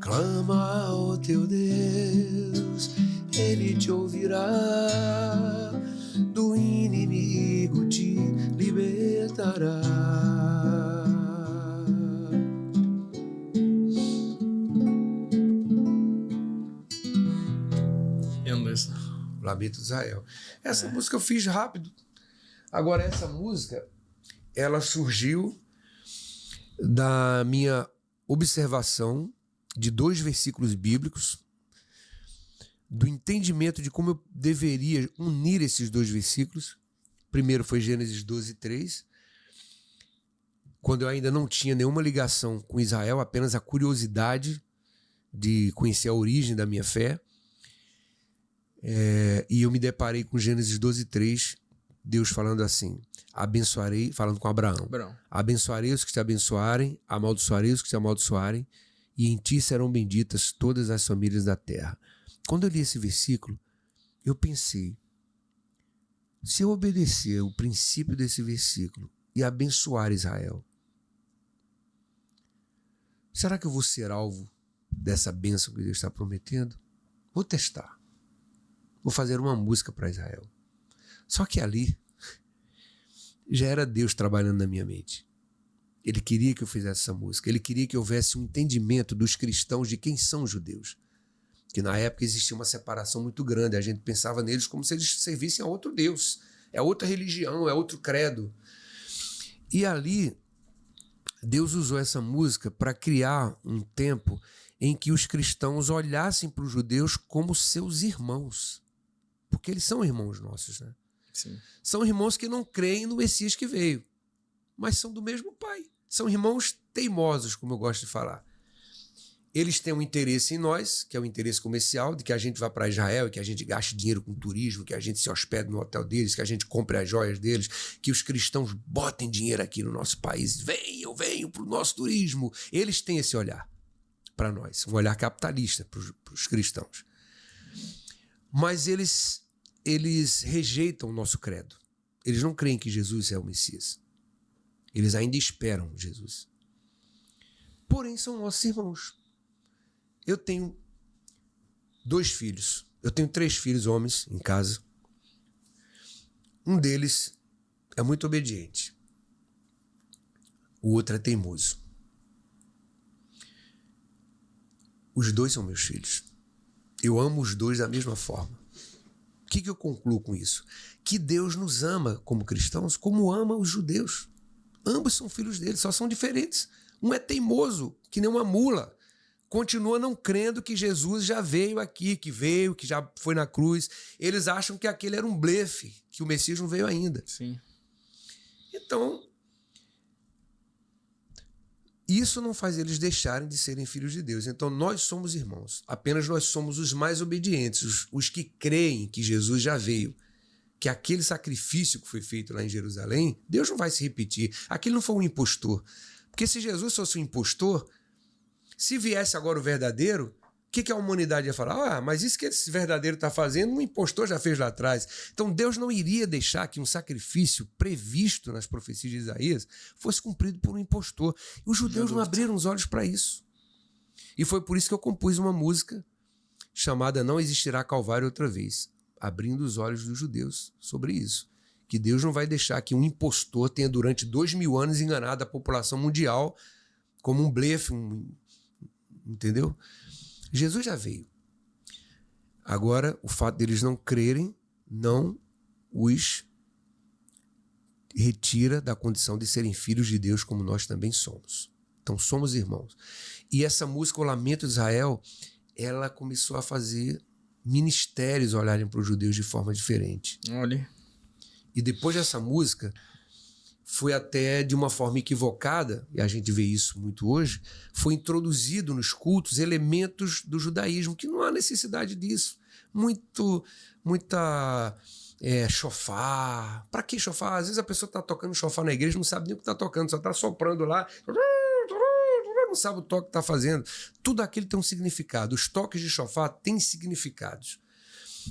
Clama ao teu Deus, ele te ouvirá. Do inimigo te libertará. Lamento de Israel. Essa música eu fiz rápido. Agora, essa música, ela surgiu da minha observação de 2 versículos bíblicos, do entendimento de como eu deveria unir esses 2 versículos. Primeiro foi Gênesis 12:3, quando eu ainda não tinha nenhuma ligação com Israel, apenas a curiosidade de conhecer a origem da minha fé. E eu me deparei com Gênesis 12:3, Deus falando assim: abençoarei, falando com Abraão. Abençoarei os que te abençoarem, amaldiçoarei os que te amaldiçoarem, e em ti serão benditas todas as famílias da terra. Quando eu li esse versículo, eu pensei, se eu obedecer o princípio desse versículo e abençoar Israel, será que eu vou ser alvo dessa bênção que Deus está prometendo? Vou testar. Vou fazer uma música para Israel. Só que ali já era Deus trabalhando na minha mente. Ele queria que eu fizesse essa música. Ele queria que houvesse um entendimento dos cristãos de quem são os judeus. Que na época existia uma separação muito grande. A gente pensava neles como se eles servissem a outro Deus. É outra religião, é outro credo. E ali, Deus usou essa música para criar um tempo em que os cristãos olhassem para os judeus como seus irmãos. Porque eles são irmãos nossos, né? Sim. São irmãos que não creem no Messias que veio, mas são do mesmo pai. São irmãos teimosos, como eu gosto de falar. Eles têm um interesse em nós, que é o interesse comercial, de que a gente vá para Israel, que a gente gaste dinheiro com turismo, que a gente se hospede no hotel deles, que a gente compre as joias deles, que os cristãos botem dinheiro aqui no nosso país. Venham para o nosso turismo. Eles têm esse olhar para nós, um olhar capitalista para os cristãos. Mas eles rejeitam o nosso credo. Eles não creem que Jesus é o Messias. Eles ainda esperam Jesus. Porém, são nossos irmãos. Eu tenho 2 filhos. Eu tenho 3 filhos homens em casa. Um deles é muito obediente. O outro é teimoso. Os 2 são meus filhos. Eu amo os 2 da mesma forma. O que eu concluo com isso? Que Deus nos ama como cristãos, como ama os judeus. Ambos são filhos dele, só são diferentes. Um é teimoso, que nem uma mula. Continua não crendo que Jesus já veio aqui, que já foi na cruz. Eles acham que aquele era um blefe, que o Messias não veio ainda. Sim. Então, isso não faz eles deixarem de serem filhos de Deus. Então, nós somos irmãos. Apenas nós somos os mais obedientes, os que creem que Jesus já veio. Que aquele sacrifício que foi feito lá em Jerusalém, Deus não vai se repetir. Aquele não foi um impostor. Porque se Jesus fosse um impostor, se viesse agora o verdadeiro, o que a humanidade ia falar? Mas isso que esse verdadeiro está fazendo, um impostor já fez lá atrás. Então Deus não iria deixar que um sacrifício previsto nas profecias de Isaías fosse cumprido por um impostor. E os judeus não abriram os olhos para isso. E foi por isso que eu compus uma música chamada Não Existirá Calvário Outra Vez, abrindo os olhos dos judeus sobre isso. Que Deus não vai deixar que um impostor tenha durante 2000 anos enganado a população mundial como um blefe, entendeu? Jesus já veio. Agora, o fato deles não crerem não os retira da condição de serem filhos de Deus como nós também somos. Então somos irmãos. E essa música, O Lamento de Israel, ela começou a fazer ministérios olharem para os judeus de forma diferente. Olha. E depois dessa música, foi até de uma forma equivocada, e a gente vê isso muito hoje, foi introduzido nos cultos elementos do judaísmo, que não há necessidade disso. Muita chofar. Para que chofar? Às vezes a pessoa está tocando chofar na igreja, não sabe nem o que está tocando, só está soprando lá, não sabe o toque que está fazendo. Tudo aquilo tem um significado. Os toques de chofar têm significados.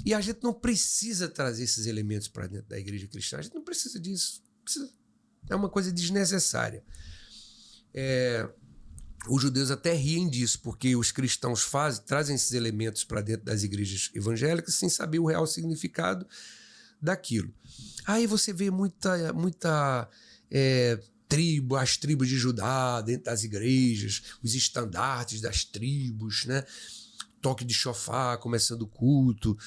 E a gente não precisa trazer esses elementos para dentro da igreja cristã. A gente não precisa disso. É uma coisa desnecessária. Os judeus até riem disso, porque os cristãos trazem esses elementos para dentro das igrejas evangélicas sem saber o real significado daquilo. Aí você vê as tribos de Judá dentro das igrejas, os estandartes das tribos, né? Toque de chofar, começando o culto.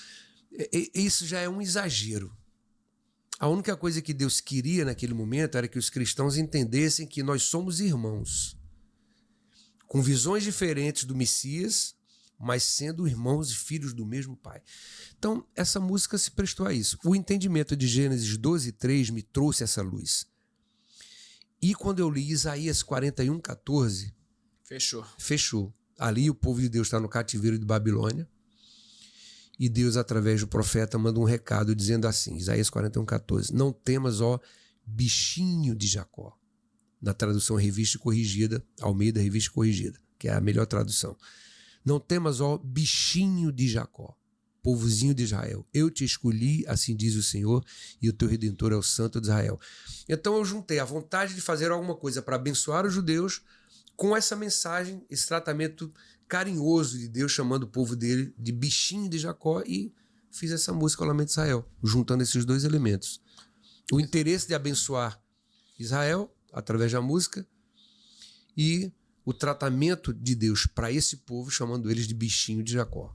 Isso já é um exagero. A única coisa que Deus queria naquele momento era que os cristãos entendessem que nós somos irmãos, com visões diferentes do Messias, mas sendo irmãos e filhos do mesmo Pai. Então, essa música se prestou a isso. O entendimento de Gênesis 12:3 me trouxe essa luz. E quando eu li Isaías 41:14... Fechou. Ali o povo de Deus está no cativeiro de Babilônia, e Deus, através do profeta, manda um recado dizendo assim, Isaías 41:14, não temas, ó bichinho de Jacó. Na tradução revista e corrigida, Almeida Revista e Corrigida, que é a melhor tradução. Não temas, ó bichinho de Jacó, povozinho de Israel. Eu te escolhi, assim diz o Senhor, e o teu Redentor é o Santo de Israel. Então eu juntei a vontade de fazer alguma coisa para abençoar os judeus com essa mensagem, esse tratamento carinhoso de Deus chamando o povo dele de bichinho de Jacó, e fiz essa música, O Lamento de Israel, juntando esses dois elementos. O interesse de abençoar Israel através da música e o tratamento de Deus para esse povo, chamando eles de bichinho de Jacó.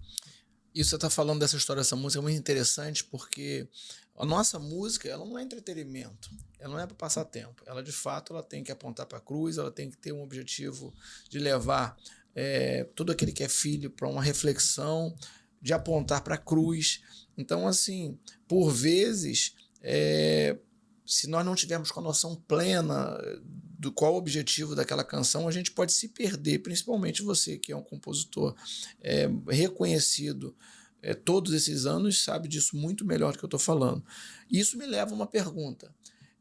Isso você está falando dessa história dessa música é muito interessante, porque a nossa música ela não é entretenimento, ela não é para passar tempo. Ela, de fato, ela tem que apontar para a cruz, ela tem que ter um objetivo de levar todo aquele que é filho para uma reflexão, de apontar para a cruz. Então, assim, por vezes, se nós não tivermos com a noção plena do qual o objetivo daquela canção, a gente pode se perder, principalmente você que é um compositor reconhecido todos esses anos, sabe disso muito melhor do que eu estou falando. Isso me leva a uma pergunta.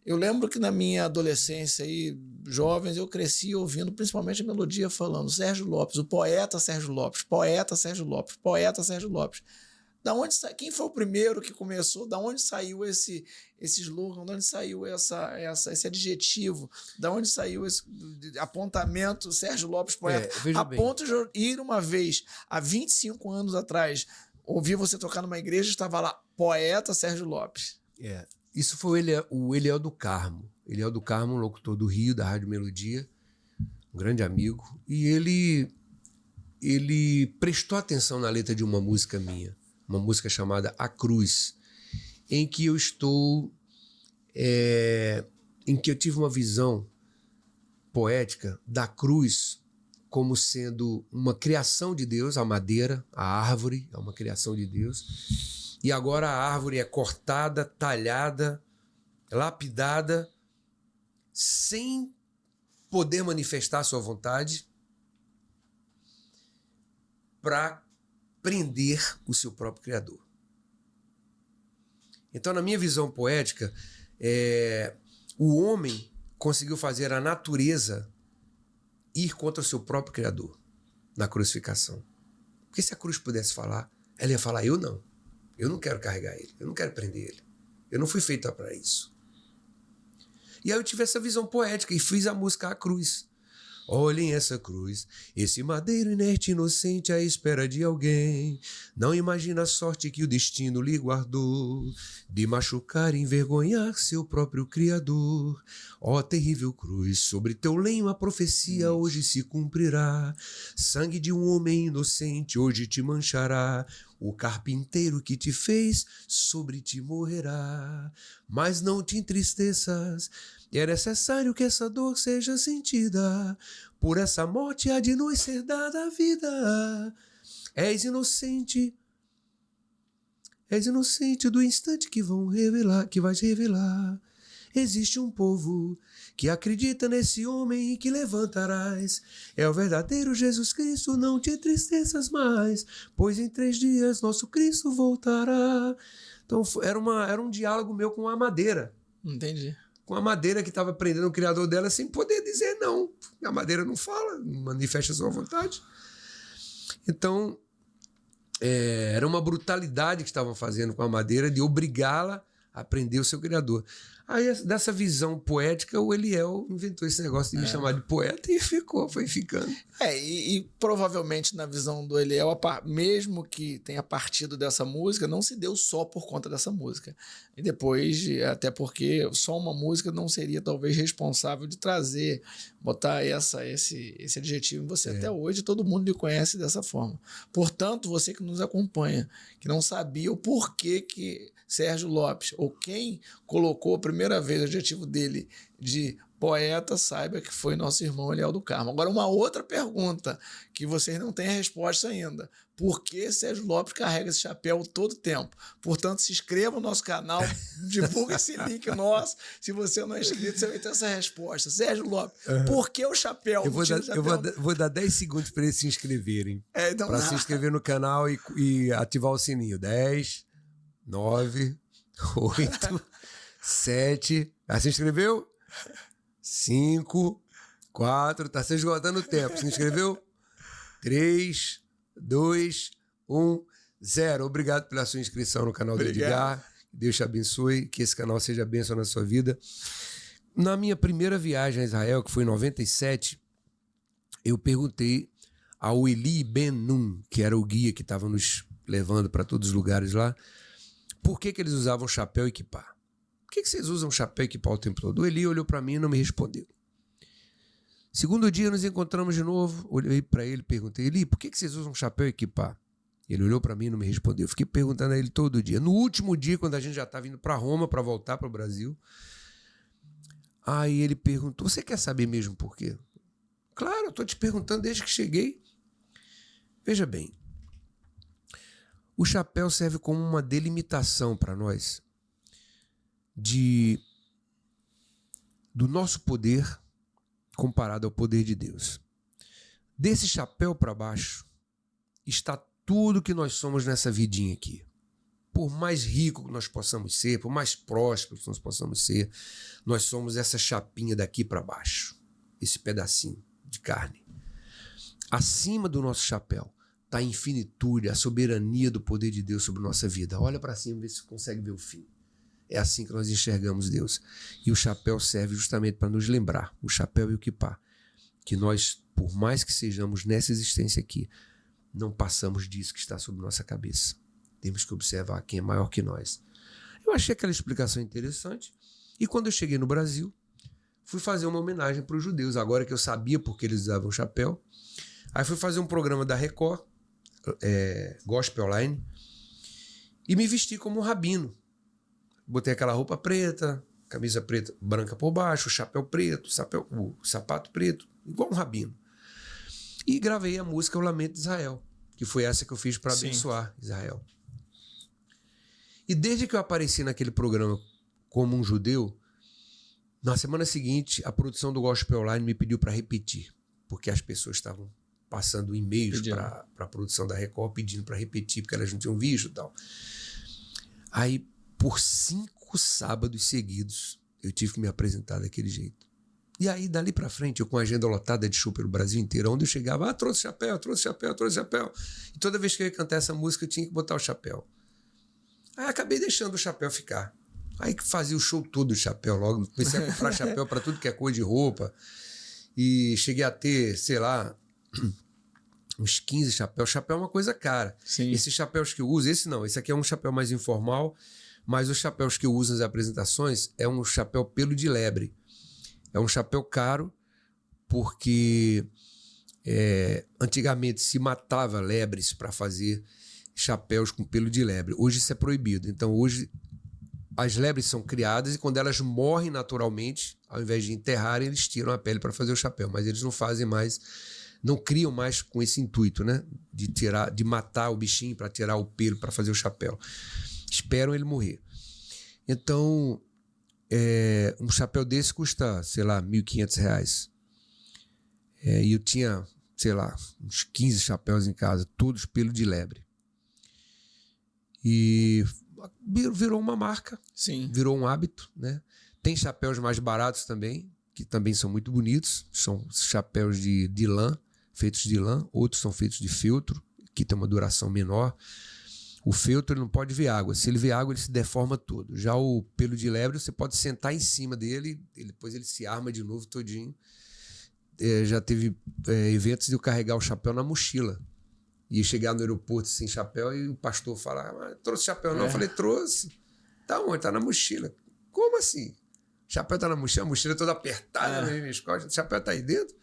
Eu lembro que na minha adolescência, aí, jovens, eu cresci ouvindo principalmente a melodia falando Sérgio Lopes, o poeta Sérgio Lopes, poeta Sérgio Lopes, poeta Sérgio Lopes. Quem foi o primeiro que começou? Da onde saiu esse slogan? Da onde saiu esse adjetivo? Da onde saiu esse apontamento Sérgio Lopes, poeta? A ponto de eu ir uma vez, há 25 anos atrás, ouvir você tocar numa igreja, estava lá, poeta Sérgio Lopes. Isso foi o Eliel do Carmo. Eliel do Carmo, um locutor do Rio, da Rádio Melodia, um grande amigo. E ele prestou atenção na letra de uma música minha, uma música chamada A Cruz, em que eu tive uma visão poética da cruz como sendo uma criação de Deus, a madeira, a árvore, é uma criação de Deus, e agora a árvore é cortada, talhada, lapidada, sem poder manifestar a sua vontade, para prender o seu próprio Criador. Então, na minha visão poética, o homem conseguiu fazer a natureza ir contra o seu próprio Criador na crucificação. Porque se a cruz pudesse falar, ela ia falar, eu não quero carregar ele, eu não quero prender ele, eu não fui feita para isso. E aí eu tive essa visão poética e fiz a música A Cruz. Olhem essa cruz, esse madeiro inerte inocente à espera de alguém. Não imagina a sorte que o destino lhe guardou, de machucar e envergonhar seu próprio Criador. Ó terrível cruz, sobre teu lenho a profecia hoje se cumprirá. Sangue de um homem inocente hoje te manchará. O carpinteiro que te fez sobre ti morrerá. Mas não te entristeças, É necessário que essa dor seja sentida, por essa morte há de nos ser dada a vida. És inocente do instante que vais revelar. Existe um povo que acredita nesse homem que levantarás. É o verdadeiro Jesus Cristo, não te entristeças mais, pois em 3 dias nosso Cristo voltará. Então era um diálogo meu com a madeira. Entendi. Com a madeira que estava prendendo o criador dela sem poder dizer não. A madeira não fala, não manifesta a sua vontade. Então, era uma brutalidade que estavam fazendo com a madeira de obrigá-la a prender o seu criador. Aí, dessa visão poética, o Eliel inventou esse negócio de me chamar de poeta e foi ficando. E provavelmente na visão do Eliel, mesmo que tenha partido dessa música, não se deu só por conta dessa música. E depois, até porque só uma música não seria talvez responsável de botar esse adjetivo em você. Até hoje todo mundo lhe conhece dessa forma. Portanto, você que nos acompanha, que não sabia o porquê que Sérgio Lopes, ou quem colocou a primeira vez o adjetivo dele de poeta, saiba que foi nosso irmão Eliel do Carmo. Agora, uma outra pergunta que vocês não têm a resposta ainda. Por que Sérgio Lopes carrega esse chapéu todo tempo? Portanto, se inscreva no nosso canal, divulga esse link nosso. Se você não é inscrito, você vai ter essa resposta. Sérgio Lopes, por que o chapéu? Eu vou dar 10 segundos para eles se inscreverem. Então, para se inscrever no canal e ativar o sininho. 10, 9, 8, 7. Já se inscreveu? 5, 4, tá se esgotando o tempo. Se inscreveu? 3, 2, 1, 0. Obrigado pela sua inscrição no canal do Edgar. Deus te abençoe, que esse canal seja bênção na sua vida. Na minha primeira viagem a Israel, que foi em 97, eu perguntei ao Eli Ben Nun, que era o guia que estava nos levando para todos os lugares lá, por que eles usavam chapéu e kippá. Por que vocês usam chapéu e kippá o tempo todo? O Eli olhou para mim e não me respondeu. Segundo dia, nos encontramos de novo. Olhei para ele e perguntei, Eli, por que vocês usam chapéu e kippá? Ele olhou para mim e não me respondeu. Fiquei perguntando a ele todo dia. No último dia, quando a gente já estava indo para Roma para voltar para o Brasil, aí ele perguntou, você quer saber mesmo por quê? Claro, eu estou te perguntando desde que cheguei. Veja bem, o chapéu serve como uma delimitação para nós do nosso poder comparado ao poder de Deus. Desse chapéu para baixo está tudo que nós somos nessa vidinha aqui. Por mais rico que nós possamos ser, por mais prósperos que nós possamos ser, nós somos essa chapinha daqui para baixo, esse pedacinho de carne. Acima do nosso chapéu está a infinitude, a soberania do poder de Deus sobre nossa vida. Olha para cima e vê se você consegue ver o fim. É assim que nós enxergamos Deus. E o chapéu serve justamente para nos lembrar, o chapéu e o kippá, que nós, por mais que sejamos nessa existência aqui, não passamos disso que está sobre nossa cabeça. Temos que observar quem é maior que nós. Eu achei aquela explicação interessante e quando eu cheguei no Brasil, fui fazer uma homenagem para os judeus, agora que eu sabia porque eles usavam chapéu. Aí fui fazer um programa da Record, Gospel Online, e me vesti como um rabino. Botei aquela roupa preta, camisa preta, branca por baixo, chapéu preto, o sapato preto, igual um rabino. E gravei a música O Lamento de Israel, que foi essa que eu fiz para abençoar Israel. E desde que eu apareci naquele programa como um judeu, na semana seguinte, a produção do Gospel Online me pediu para repetir, porque as pessoas estavam passando e-mails para a produção da Record pedindo para repetir, porque elas não tinham visto e tal. Aí, por 5 sábados seguidos, eu tive que me apresentar daquele jeito. E aí, dali para frente, eu com a agenda lotada de show pelo Brasil inteiro, onde eu chegava, trouxe chapéu. E toda vez que eu ia cantar essa música, eu tinha que botar o chapéu. Aí acabei deixando o chapéu ficar. Aí que fazia o show todo de chapéu logo. Comecei a comprar chapéu para tudo que é cor de roupa. E cheguei a ter, sei lá, uns 15 chapéus. Chapéu é uma coisa cara. Sim. Esses chapéus que eu uso, esse aqui é um chapéu mais informal, mas os chapéus que eu uso nas apresentações é um chapéu pelo de lebre. É um chapéu caro porque antigamente se matava lebres para fazer chapéus com pelo de lebre. Hoje isso é proibido. Então hoje as lebres são criadas e quando elas morrem naturalmente, ao invés de enterrarem, eles tiram a pele para fazer o chapéu. Mas eles não fazem mais, não criam mais com esse intuito, né? De matar o bichinho para tirar o pelo para fazer o chapéu. Esperam ele morrer. Então, um chapéu desse custa, sei lá, R$1.500. E eu tinha, sei lá, uns 15 chapéus em casa, todos pelo de lebre. E virou uma marca, Sim. Virou um hábito, né? Tem chapéus mais baratos também, que também são muito bonitos. São chapéus de lã, feitos de lã. Outros são feitos de feltro, que tem uma duração menor. O feltro ele não pode ver água. Se ele vê água, ele se deforma todo. Já o pelo de lebre, você pode sentar em cima dele, depois ele se arma de novo todinho. Já teve eventos de eu carregar o chapéu na mochila. E chegar no aeroporto sem chapéu e o pastor falar, trouxe chapéu não? Eu falei, trouxe. Tá onde? Tá na mochila. Como assim? O chapéu tá na mochila, a mochila toda apertada nas minhas costas, o chapéu tá aí dentro?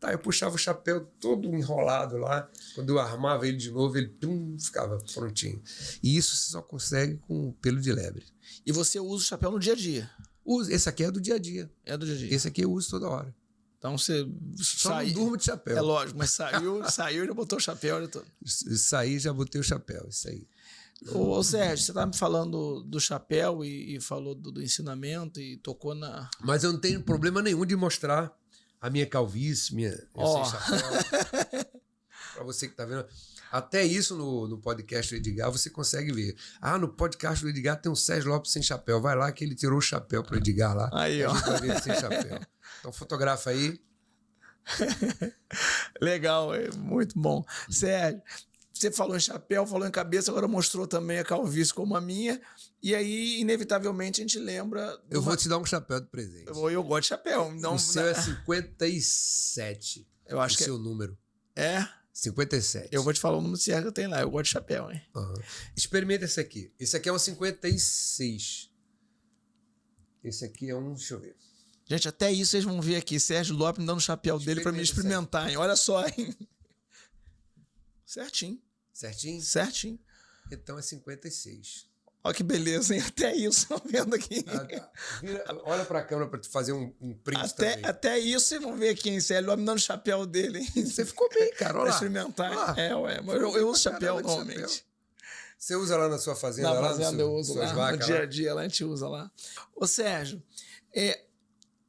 Tá, eu puxava o chapéu todo enrolado lá. Quando eu armava ele de novo, ele ficava prontinho. E isso você só consegue com pelo de lebre. E você usa o chapéu no dia a dia? Esse aqui é do dia a dia. É do dia a dia. Esse aqui eu uso toda hora. Então você Só não durmo de chapéu. É lógico, mas saiu e já botou o chapéu. Saí já botei o chapéu, isso aí. Ô Sérgio, você estava me falando do chapéu e falou do ensinamento e tocou na... Mas eu não tenho problema nenhum de mostrar a minha calvície, sem chapéu. Para você que está vendo. Até isso no podcast do Edgar você consegue ver. No podcast do Edgar tem um Sérgio Lopes sem chapéu. Vai lá que ele tirou o chapéu para o Edgar lá. Aí, ó. A gente vai ver ele sem chapéu. Então fotografa aí. Legal, muito bom. Sérgio, você falou em chapéu, falou em cabeça, agora mostrou também a calvície como a minha. E aí, inevitavelmente, a gente lembra... Eu vou te dar um chapéu de presente. Eu gosto de chapéu. Não, o seu é 57. Eu acho que é o seu número. É? 57. Eu vou te falar o número certo que eu tenho lá. Eu gosto de chapéu, hein? Uhum. Experimenta esse aqui. Esse aqui é um 56. Esse aqui é um... Deixa eu ver. Gente, até isso vocês vão ver aqui. Sérgio Lopes me dando o chapéu dele para me experimentar, hein? Olha só, hein? Certinho. Certinho? Certinho. Então é 56. Olha que beleza, hein? Até isso, estão vendo aqui. Olha para a câmera para te fazer um print também. Até isso vocês vão ver aqui, hein? Sérgio Lopes me dando o chapéu dele, hein? Você ficou bem, cara. Olha lá. Experimentar. Eu uso chapéu normalmente. Chapéu. Você usa lá na sua fazenda? Na fazenda eu uso lá. Vacas, no dia a dia, lá a gente usa lá. Ô, Sérgio,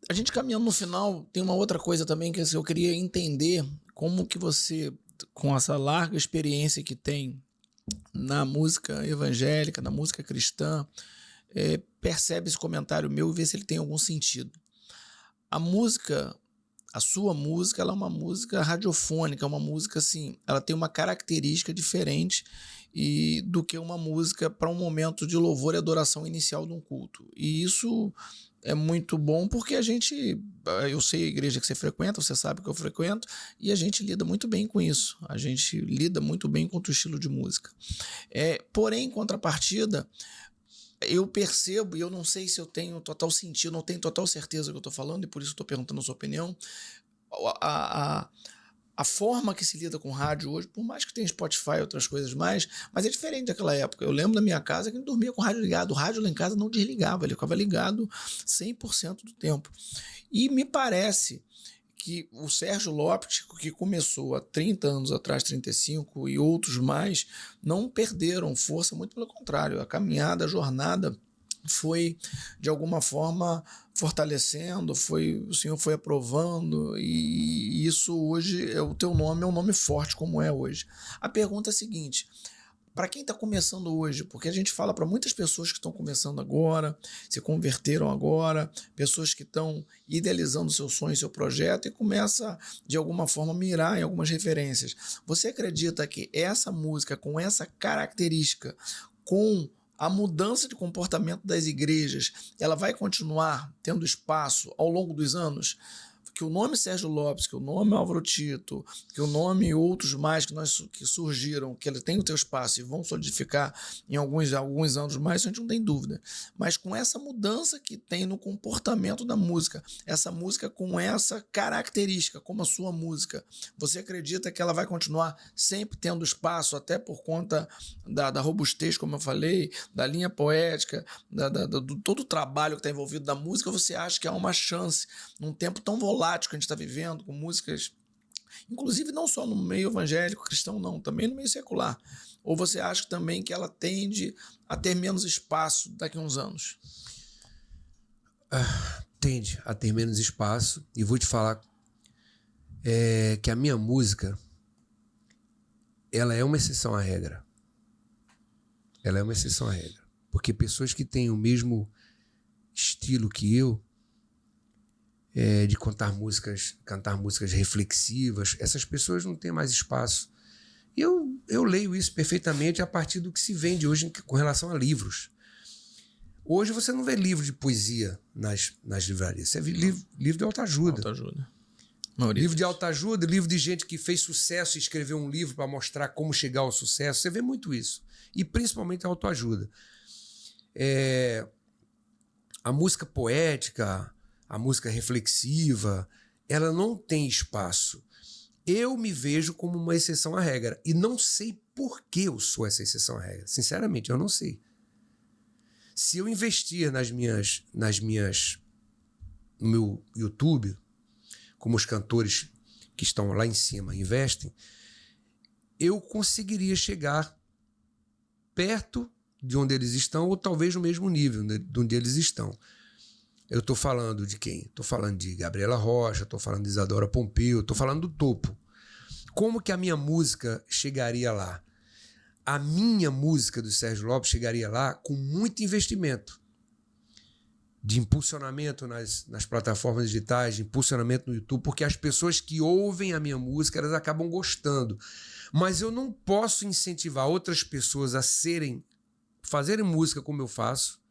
a gente caminhando no final, tem uma outra coisa também que eu queria entender como que você, com essa larga experiência que tem na música evangélica, na música cristã, percebe esse comentário meu e vê se ele tem algum sentido. A sua música, ela é uma música radiofônica, uma música assim, ela tem uma característica diferente do que uma música para um momento de louvor e adoração inicial de um culto. E isso é muito bom porque eu sei a igreja que você frequenta, você sabe que eu frequento, e a gente lida muito bem com isso. A gente lida muito bem com o teu estilo de música. Porém, em contrapartida, eu percebo, e eu não sei se eu tenho total sentido, não tenho total certeza do que eu estou falando, e por isso estou perguntando a sua opinião, a forma que se lida com rádio hoje, por mais que tenha Spotify e outras coisas mais, mas é diferente daquela época. Eu lembro da minha casa que a gente dormia com o rádio ligado. O rádio lá em casa não desligava, ele ficava ligado 100% do tempo. E me parece que o Sérgio Lopes, que começou há 30 anos atrás, 35, e outros mais, não perderam força, muito pelo contrário. A caminhada, a jornada foi, de alguma forma, fortalecendo, o Senhor foi aprovando, e isso hoje, o teu nome é um nome forte como é hoje. A pergunta é a seguinte: para quem está começando hoje, porque a gente fala para muitas pessoas que estão começando agora, se converteram agora, pessoas que estão idealizando seu sonho, seu projeto, e começa, de alguma forma, a mirar em algumas referências. Você acredita que essa música, com essa característica, com a mudança de comportamento das igrejas, ela vai continuar tendo espaço ao longo dos anos? que o nome Sérgio Lopes, que o nome Álvaro Tito, que o nome outros mais que surgiram, que ele tem o teu espaço e vão solidificar em alguns anos mais, isso a gente não tem dúvida. Mas com essa mudança que tem no comportamento da música, essa música com essa característica, como a sua música, você acredita que ela vai continuar sempre tendo espaço, até por conta da robustez, como eu falei, da linha poética, do todo o trabalho que está envolvido da música? Você acha que há uma chance, num tempo tão volátil que a gente está vivendo, com músicas, inclusive não só no meio evangélico cristão, não, também no meio secular? Ou você acha também que ela tende a ter menos espaço daqui a uns anos? Tende a ter menos espaço, e vou te falar que a minha música, ela é uma exceção à regra. Ela é uma exceção à regra. Porque pessoas que têm o mesmo estilo que eu, de cantar músicas reflexivas, essas pessoas não têm mais espaço. E eu leio isso perfeitamente a partir do que se vende hoje com relação a livros. Hoje você não vê livro de poesia nas livrarias, você vê livro de autoajuda. Livro de autoajuda, livro de gente que fez sucesso e escreveu um livro para mostrar como chegar ao sucesso. Você vê muito isso. E principalmente a autoajuda. A música poética, a música reflexiva, ela não tem espaço. Eu me vejo como uma exceção à regra. E não sei por que eu sou essa exceção à regra. Sinceramente, eu não sei. Se eu investir no meu YouTube, como os cantores que estão lá em cima investem, eu conseguiria chegar perto de onde eles estão, ou talvez no mesmo nível de onde eles estão. Eu estou falando de quem? Estou falando de Gabriela Rocha, estou falando de Isadora Pompeu, estou falando do topo. Como que a minha música chegaria lá? A minha música do Sérgio Lopes chegaria lá com muito investimento de impulsionamento nas plataformas digitais, de impulsionamento no YouTube, porque as pessoas que ouvem a minha música, elas acabam gostando. Mas eu não posso incentivar outras pessoas a fazerem música como eu faço,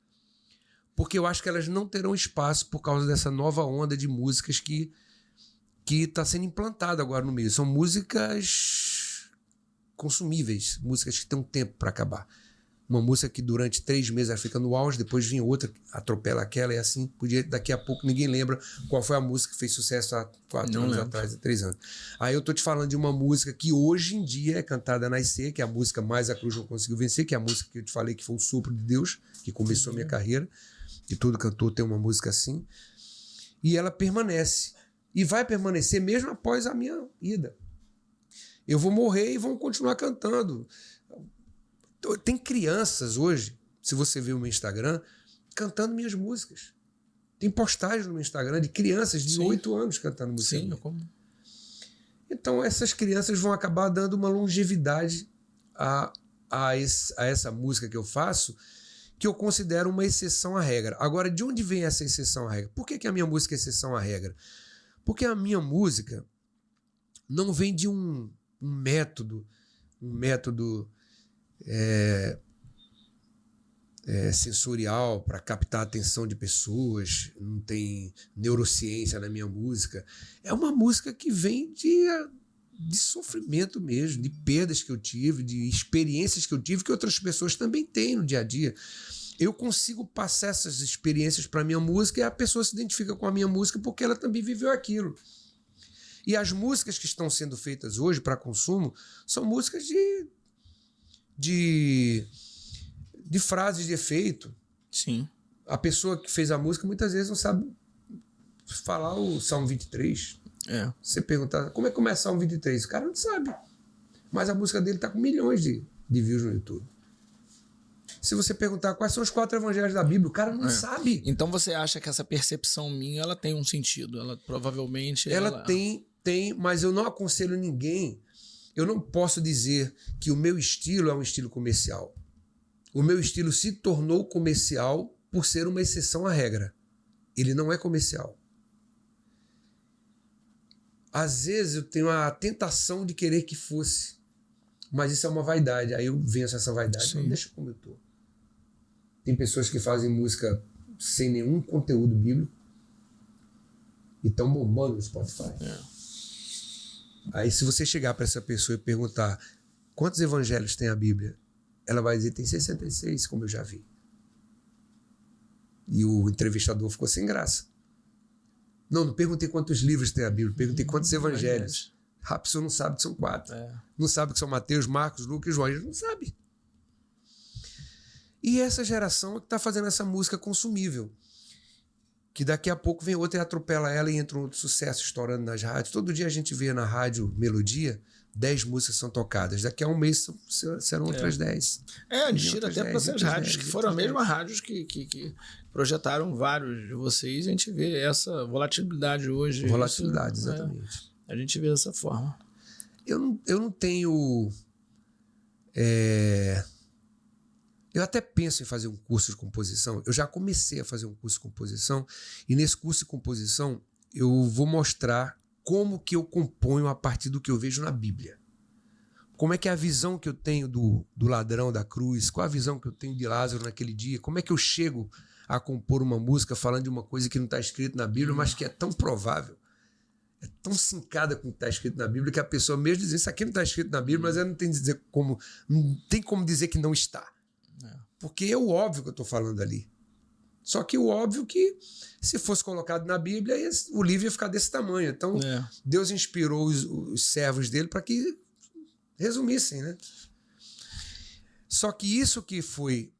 porque eu acho que elas não terão espaço por causa dessa nova onda de músicas que está sendo implantada agora no meio. São músicas consumíveis, músicas que têm um tempo para acabar. Uma música que durante 3 meses ela fica no auge, depois vinha outra, atropela aquela, e assim, daqui a pouco ninguém lembra qual foi a música que fez sucesso há 4 anos atrás, há 3 anos. Aí eu tô te falando de uma música que hoje em dia é cantada na IC, que é a música Mais a Cruz Não Conseguiu Vencer, que é a música que eu te falei que foi o sopro de Deus, que começou a minha carreira, e todo cantor tem uma música assim, e ela permanece, e vai permanecer mesmo após a minha ida. Eu vou morrer e vão continuar cantando. Tem crianças hoje, se você ver o meu Instagram, cantando minhas músicas. Tem postagens no meu Instagram de crianças de 8 anos cantando música. Sim, como? Então essas crianças vão acabar dando uma longevidade a essa música que eu faço, que eu considero uma exceção à regra. Agora, de onde vem essa exceção à regra? Por que a minha música é exceção à regra? Porque a minha música não vem de um método sensorial para captar a atenção de pessoas, não tem neurociência na minha música. É uma música que vem de sofrimento mesmo, de perdas que eu tive, de experiências que eu tive, que outras pessoas também têm no dia a dia. Eu consigo passar essas experiências para a minha música, e a pessoa se identifica com a minha música porque ela também viveu aquilo. E as músicas que estão sendo feitas hoje para consumo são músicas de frases de efeito. Sim. A pessoa que fez a música muitas vezes não sabe falar o Salmo 23. Você perguntar como é que começa o Salmo 23, o cara não sabe. Mas a música dele está com milhões de views no YouTube. Se você perguntar quais são os 4 evangelhos da Bíblia, o cara não sabe. Então você acha que essa percepção minha, ela tem um sentido? Ela provavelmente... Ela tem, mas eu não aconselho ninguém. Eu não posso dizer que o meu estilo é um estilo comercial. O meu estilo se tornou comercial por ser uma exceção à regra. Ele não é comercial. Às vezes eu tenho a tentação de querer que fosse, mas isso é uma vaidade. Aí eu venço essa vaidade. Não, deixa como eu tô. Tem pessoas que fazem música sem nenhum conteúdo bíblico, e estão bombando no Spotify. É. Aí se você chegar para essa pessoa e perguntar quantos evangelhos tem a Bíblia, ela vai dizer, tem 66, como eu já vi. E o entrevistador ficou sem graça. Não perguntei quantos livros tem a Bíblia, perguntei quantos evangelhos. A pessoa não sabe que são 4. Não sabe que são Mateus, Marcos, Lucas e João. Ele não sabe. E essa geração é que está fazendo essa música consumível. Que daqui a pouco vem outra e atropela ela e entra um outro sucesso estourando nas rádios. Todo dia a gente vê na rádio Melodia, 10 músicas são tocadas. Daqui a um mês serão outras 10. A gente tira até para essas rádios, que foram as mesmas rádios que projetaram vários de vocês. A gente vê essa volatilidade hoje. Volatilidade, exatamente. A gente vê dessa forma. Eu não tenho... Eu até penso em fazer um curso de composição. Eu já comecei a fazer um curso de composição. E nesse curso de composição, eu vou mostrar como que eu componho a partir do que eu vejo na Bíblia. Como é que é a visão que eu tenho do ladrão da cruz? Qual a visão que eu tenho de Lázaro naquele dia? Como é que eu chego a compor uma música falando de uma coisa que não está escrita na Bíblia, mas que é tão provável, é tão sincada com o que está escrito na Bíblia, que a pessoa mesmo diz, isso aqui não está escrito na Bíblia, mas ela não tem como dizer que não está. Porque é o óbvio que eu estou falando ali. Só que o óbvio que, se fosse colocado na Bíblia, o livro ia ficar desse tamanho. Então, Deus inspirou os servos dele para que resumissem, né? Só que isso que foi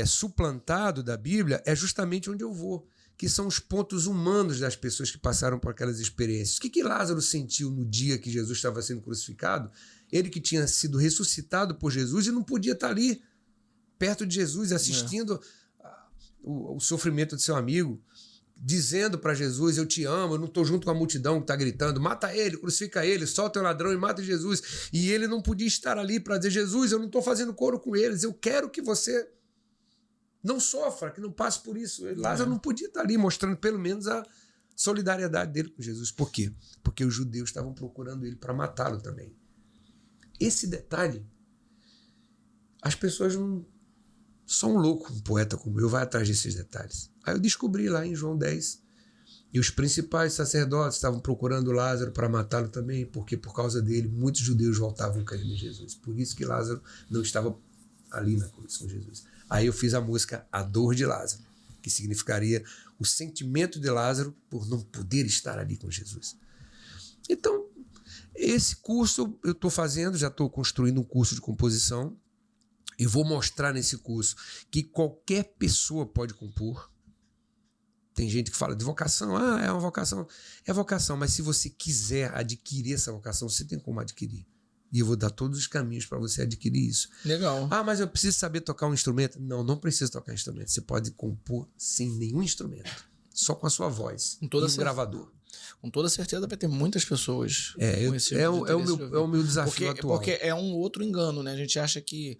suplantado da Bíblia é justamente onde eu vou, que são os pontos humanos das pessoas que passaram por aquelas experiências. O que Lázaro sentiu no dia que Jesus estava sendo crucificado? Ele que tinha sido ressuscitado por Jesus e não podia estar ali perto de Jesus, assistindo o sofrimento de seu amigo, dizendo para Jesus, eu te amo, eu não estou junto com a multidão que está gritando, mata ele, crucifica ele, solta o ladrão e mata Jesus. E ele não podia estar ali para dizer, Jesus, eu não estou fazendo coro com eles, eu quero que você não sofra, que não passe por isso. Lázaro não podia estar ali mostrando pelo menos a solidariedade dele com Jesus. Por quê? Porque os judeus estavam procurando ele para matá-lo também. Esse detalhe, as pessoas não... Só um louco, um poeta como eu, vai atrás desses detalhes. Aí eu descobri lá em João 10, e os principais sacerdotes estavam procurando Lázaro para matá-lo também, porque por causa dele muitos judeus voltavam crendo em Jesus. Por isso que Lázaro não estava ali na cruz com Jesus. Aí eu fiz a música A Dor de Lázaro, que significaria o sentimento de Lázaro por não poder estar ali com Jesus. Então, esse curso eu estou fazendo, já estou construindo um curso de composição, e vou mostrar nesse curso que qualquer pessoa pode compor. Tem gente que fala de vocação. É uma vocação. É vocação, mas se você quiser adquirir essa vocação, você tem como adquirir. E eu vou dar todos os caminhos para você adquirir isso. Legal. Mas eu preciso saber tocar um instrumento. Não precisa tocar instrumento. Você pode compor sem nenhum instrumento. Só com a sua voz. Com toda gravador. Com toda certeza vai ter muitas pessoas. É o meu desafio atual. Porque é um outro engano, né? A gente acha que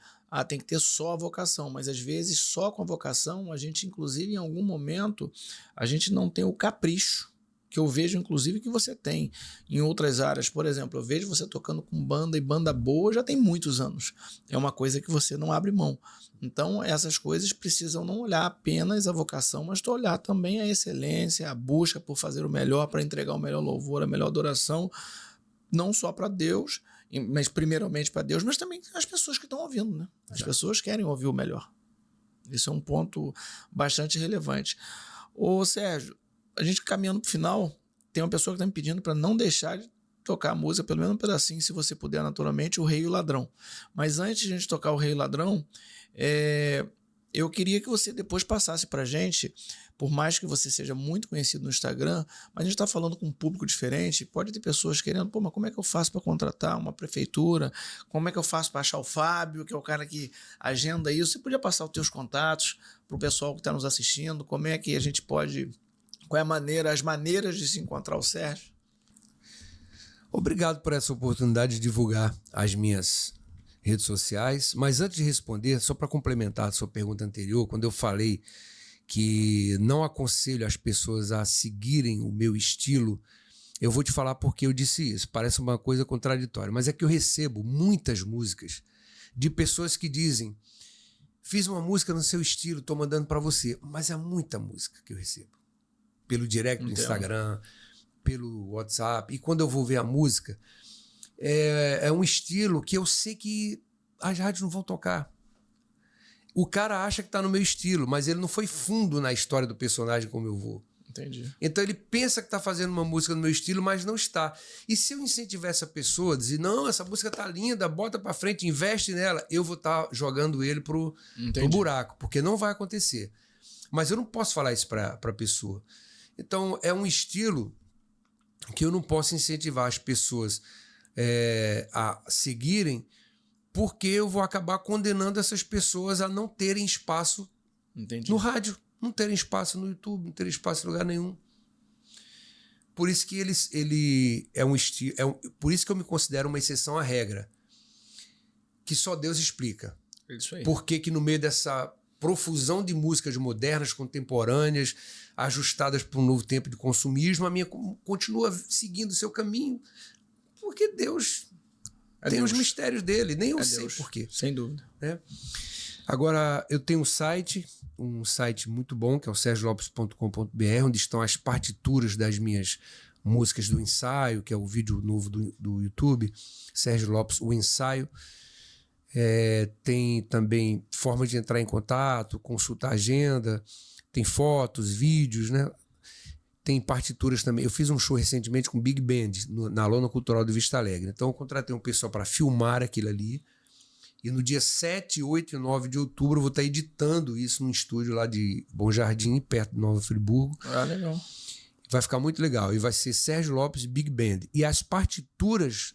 tem que ter só a vocação, mas às vezes só com a vocação a gente, inclusive, em algum momento, a gente não tem o capricho, que eu vejo, inclusive, que você tem em outras áreas. Por exemplo, eu vejo você tocando com banda, e banda boa já tem muitos anos. É uma coisa que você não abre mão. Então, essas coisas precisam não olhar apenas a vocação, mas olhar também a excelência, a busca por fazer o melhor, para entregar o melhor louvor, a melhor adoração, não só para Deus, mas primeiramente para Deus, mas também as pessoas que estão ouvindo, né? As pessoas querem ouvir o melhor. Isso é um ponto bastante relevante. Ô Sérgio, a gente caminhando para o final, tem uma pessoa que está me pedindo para não deixar de tocar a música, pelo menos um pedacinho, se você puder, naturalmente, O Rei e o Ladrão. Mas antes de a gente tocar O Rei e o Ladrão, eu queria que você depois passasse para a gente, por mais que você seja muito conhecido no Instagram, mas a gente está falando com um público diferente, pode ter pessoas querendo, mas como é que eu faço para contratar uma prefeitura? Como é que eu faço para achar o Fábio, que é o cara que agenda isso? Você podia passar os teus contatos para o pessoal que está nos assistindo, como é que a gente pode... Qual é as maneiras de se encontrar o Sérgio? Obrigado por essa oportunidade de divulgar as minhas redes sociais. Mas antes de responder, só para complementar a sua pergunta anterior, quando eu falei que não aconselho as pessoas a seguirem o meu estilo, eu vou te falar porque eu disse isso. Parece uma coisa contraditória, mas é que eu recebo muitas músicas de pessoas que dizem: fiz uma música no seu estilo, estou mandando para você. Mas é muita música que eu recebo. pelo direct do Instagram, pelo WhatsApp. E quando eu vou ver a música, é um estilo que eu sei que as rádios não vão tocar. O cara acha que tá no meu estilo, mas ele não foi fundo na história do personagem como eu vou. Entendi. Então ele pensa que tá fazendo uma música no meu estilo, mas não está. E se eu incentivar essa pessoa a dizer, não, essa música tá linda, bota pra frente, investe nela, eu vou estar jogando ele pro buraco, porque não vai acontecer. Mas eu não posso falar isso pra pessoa. Então é um estilo que eu não posso incentivar as pessoas a seguirem, porque eu vou acabar condenando essas pessoas a não terem espaço no rádio. Não terem espaço no YouTube, não terem espaço em lugar nenhum. Por isso que ele é um estilo. Por isso que eu me considero uma exceção à regra. Que só Deus explica. Isso aí. Por que no meio dessa profusão de músicas modernas, contemporâneas, ajustadas para um novo tempo de consumismo, a minha continua seguindo o seu caminho. Porque Deus tem os mistérios dele. Nem eu sei por quê. Sem dúvida. Né? Agora, eu tenho um site muito bom, que é o sergiolopes.com.br, onde estão as partituras das minhas músicas do ensaio, que é o vídeo novo do YouTube, Sérgio Lopes, o ensaio. Tem também formas de entrar em contato, consultar a agenda, tem fotos, vídeos, né? Tem partituras também. Eu fiz um show recentemente com Big Band, na Lona Cultural de Vista Alegre. Então eu contratei um pessoal para filmar aquilo ali. E no dia 7, 8 e 9 de outubro eu vou estar editando isso num estúdio lá de Bom Jardim, perto de Nova Friburgo. Ah, legal. Vai ficar muito legal. E vai ser Sérgio Lopes Big Band. E as partituras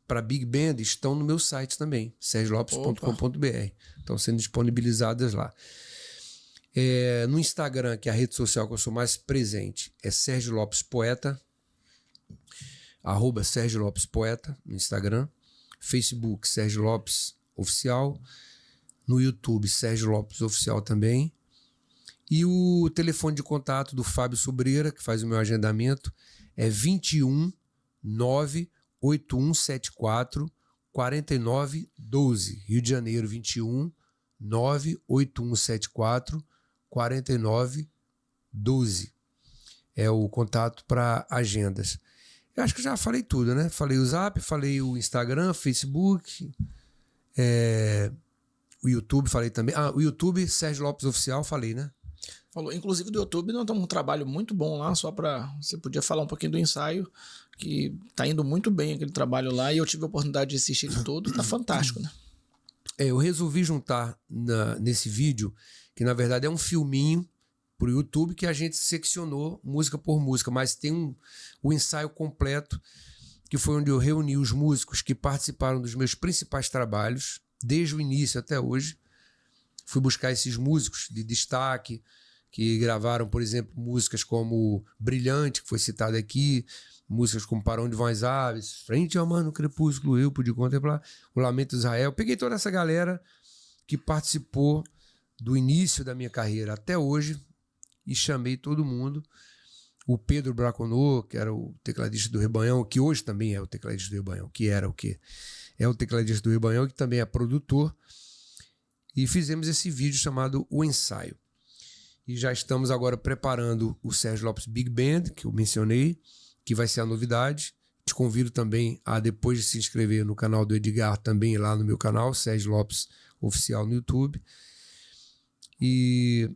para Big Band estão no meu site também, sergiolopes.com.br. Estão sendo disponibilizadas lá. No Instagram, que é a rede social que eu sou mais presente, é Sérgio Lopes Poeta, @ Sérgio Lopes Poeta no Instagram. Facebook, Sérgio Lopes Oficial. No YouTube, Sérgio Lopes Oficial também. E o telefone de contato do Fábio Sobreira, que faz o meu agendamento, é 21 98174 4912. Rio de Janeiro, 21 98174 4912. É o contato para agendas. Eu acho que já falei tudo, né? Falei o Zap, falei o Instagram, Facebook, o YouTube falei também. O YouTube, Sérgio Lopes Oficial, falei, né? Falou. Inclusive do YouTube, nós estamos um trabalho muito bom lá, só para... Você podia falar um pouquinho do ensaio, que tá indo muito bem aquele trabalho lá, e eu tive a oportunidade de assistir ele todo, tá fantástico, né? Eu resolvi juntar nesse vídeo, que na verdade é um filminho pro YouTube, que a gente seccionou música por música, mas tem o ensaio completo, que foi onde eu reuni os músicos que participaram dos meus principais trabalhos, desde o início até hoje. Fui buscar esses músicos de destaque, que gravaram, por exemplo, músicas como Brilhante, que foi citado aqui, músicas como Parão de Vãs Aves, Frente ao Mar no Crepúsculo, Eu Pude Contemplar, O Lamento de Israel. Peguei toda essa galera que participou do início da minha carreira até hoje e chamei todo mundo. O Pedro Braconô, que era o tecladista do Rebanhão, que hoje também é o tecladista do Rebanhão, que era o quê? É o tecladista do Rebanhão, que também é produtor. E fizemos esse vídeo chamado O Ensaio. E já estamos agora preparando o Sérgio Lopes Big Band, que eu mencionei, que vai ser a novidade. Te convido também a, depois de se inscrever no canal do Edgar, também lá no meu canal, Sérgio Lopes Oficial no YouTube. E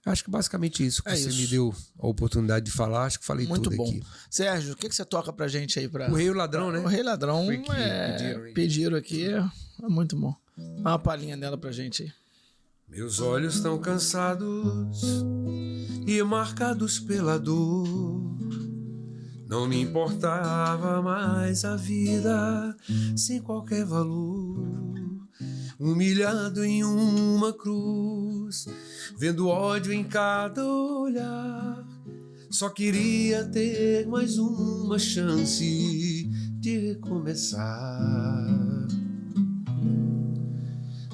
acho que basicamente isso. Que você me deu a oportunidade de falar, acho que falei muito tudo bom. aqui. Sérgio, o que você toca pra gente aí? O Rei e o Ladrão, né? O Rei e Ladrão, pediram aqui, é muito bom. Dá uma palhinha dela pra gente aí. Meus olhos estão cansados e marcados pela dor. Não me importava mais a vida sem qualquer valor. Humilhado em uma cruz, vendo ódio em cada olhar. Só queria ter mais uma chance de recomeçar.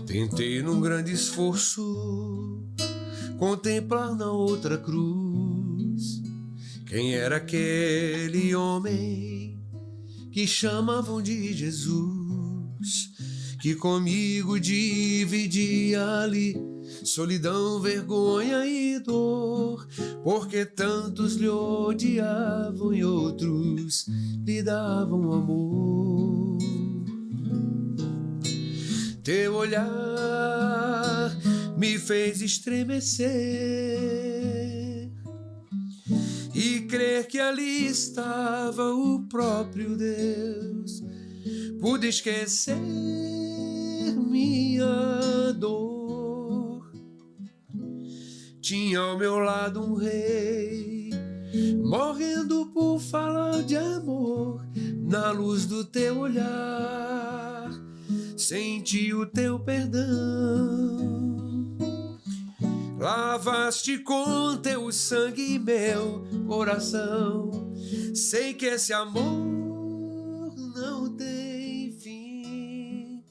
Tentei num grande esforço contemplar na outra cruz quem era aquele homem que chamavam de Jesus, que comigo dividia ali solidão, vergonha e dor, porque tantos lhe odiavam e outros lhe davam amor. Teu olhar me fez estremecer e crer que ali estava o próprio Deus. Pude esquecer minha dor. Tinha ao meu lado um rei, morrendo por falar de amor. Na luz do teu olhar, senti o teu perdão. Lavaste com teu sangue meu coração. Sei que esse amor não tem fim.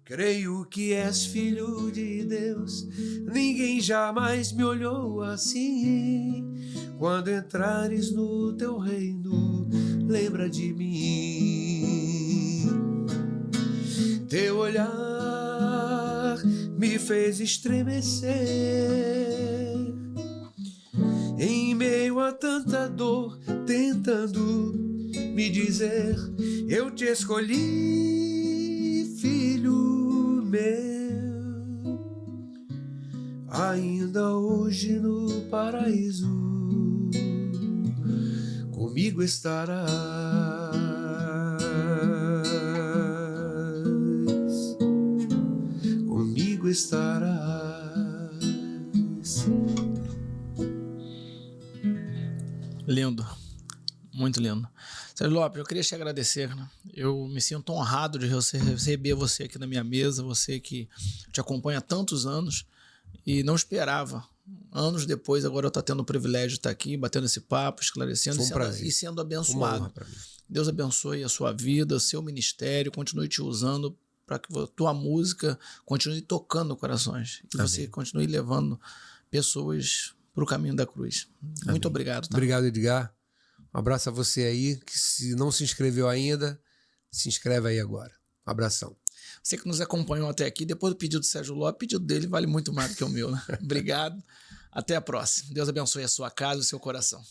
Creio que és filho de Deus. Ninguém jamais me olhou assim. Quando entrares no teu reino, lembra de mim. Teu olhar me fez estremecer em meio a tanta dor, tentando me dizer: eu te escolhi, filho meu. Ainda hoje no paraíso comigo estarás. Comigo estarás. Lindo, muito lindo. Sérgio Lopes, eu queria te agradecer, né? Eu me sinto honrado de receber você aqui na minha mesa, você que te acompanha há tantos anos e não esperava. Anos depois, agora eu estou tendo o privilégio de estar aqui, batendo esse papo, esclarecendo e sendo abençoado. Deus abençoe a sua vida, o seu ministério, continue te usando para que a tua música continue tocando corações. E Amém. Você continue levando pessoas para o caminho da cruz. Amém. Muito obrigado. Tá? Obrigado, Edgar. Um abraço a você aí, que se não se inscreveu ainda, se inscreve aí agora. Um abração. Você que nos acompanhou até aqui, depois do pedido do Sérgio Lopes, o pedido dele vale muito mais do que o meu, né? Obrigado. Até a próxima. Deus abençoe a sua casa e o seu coração.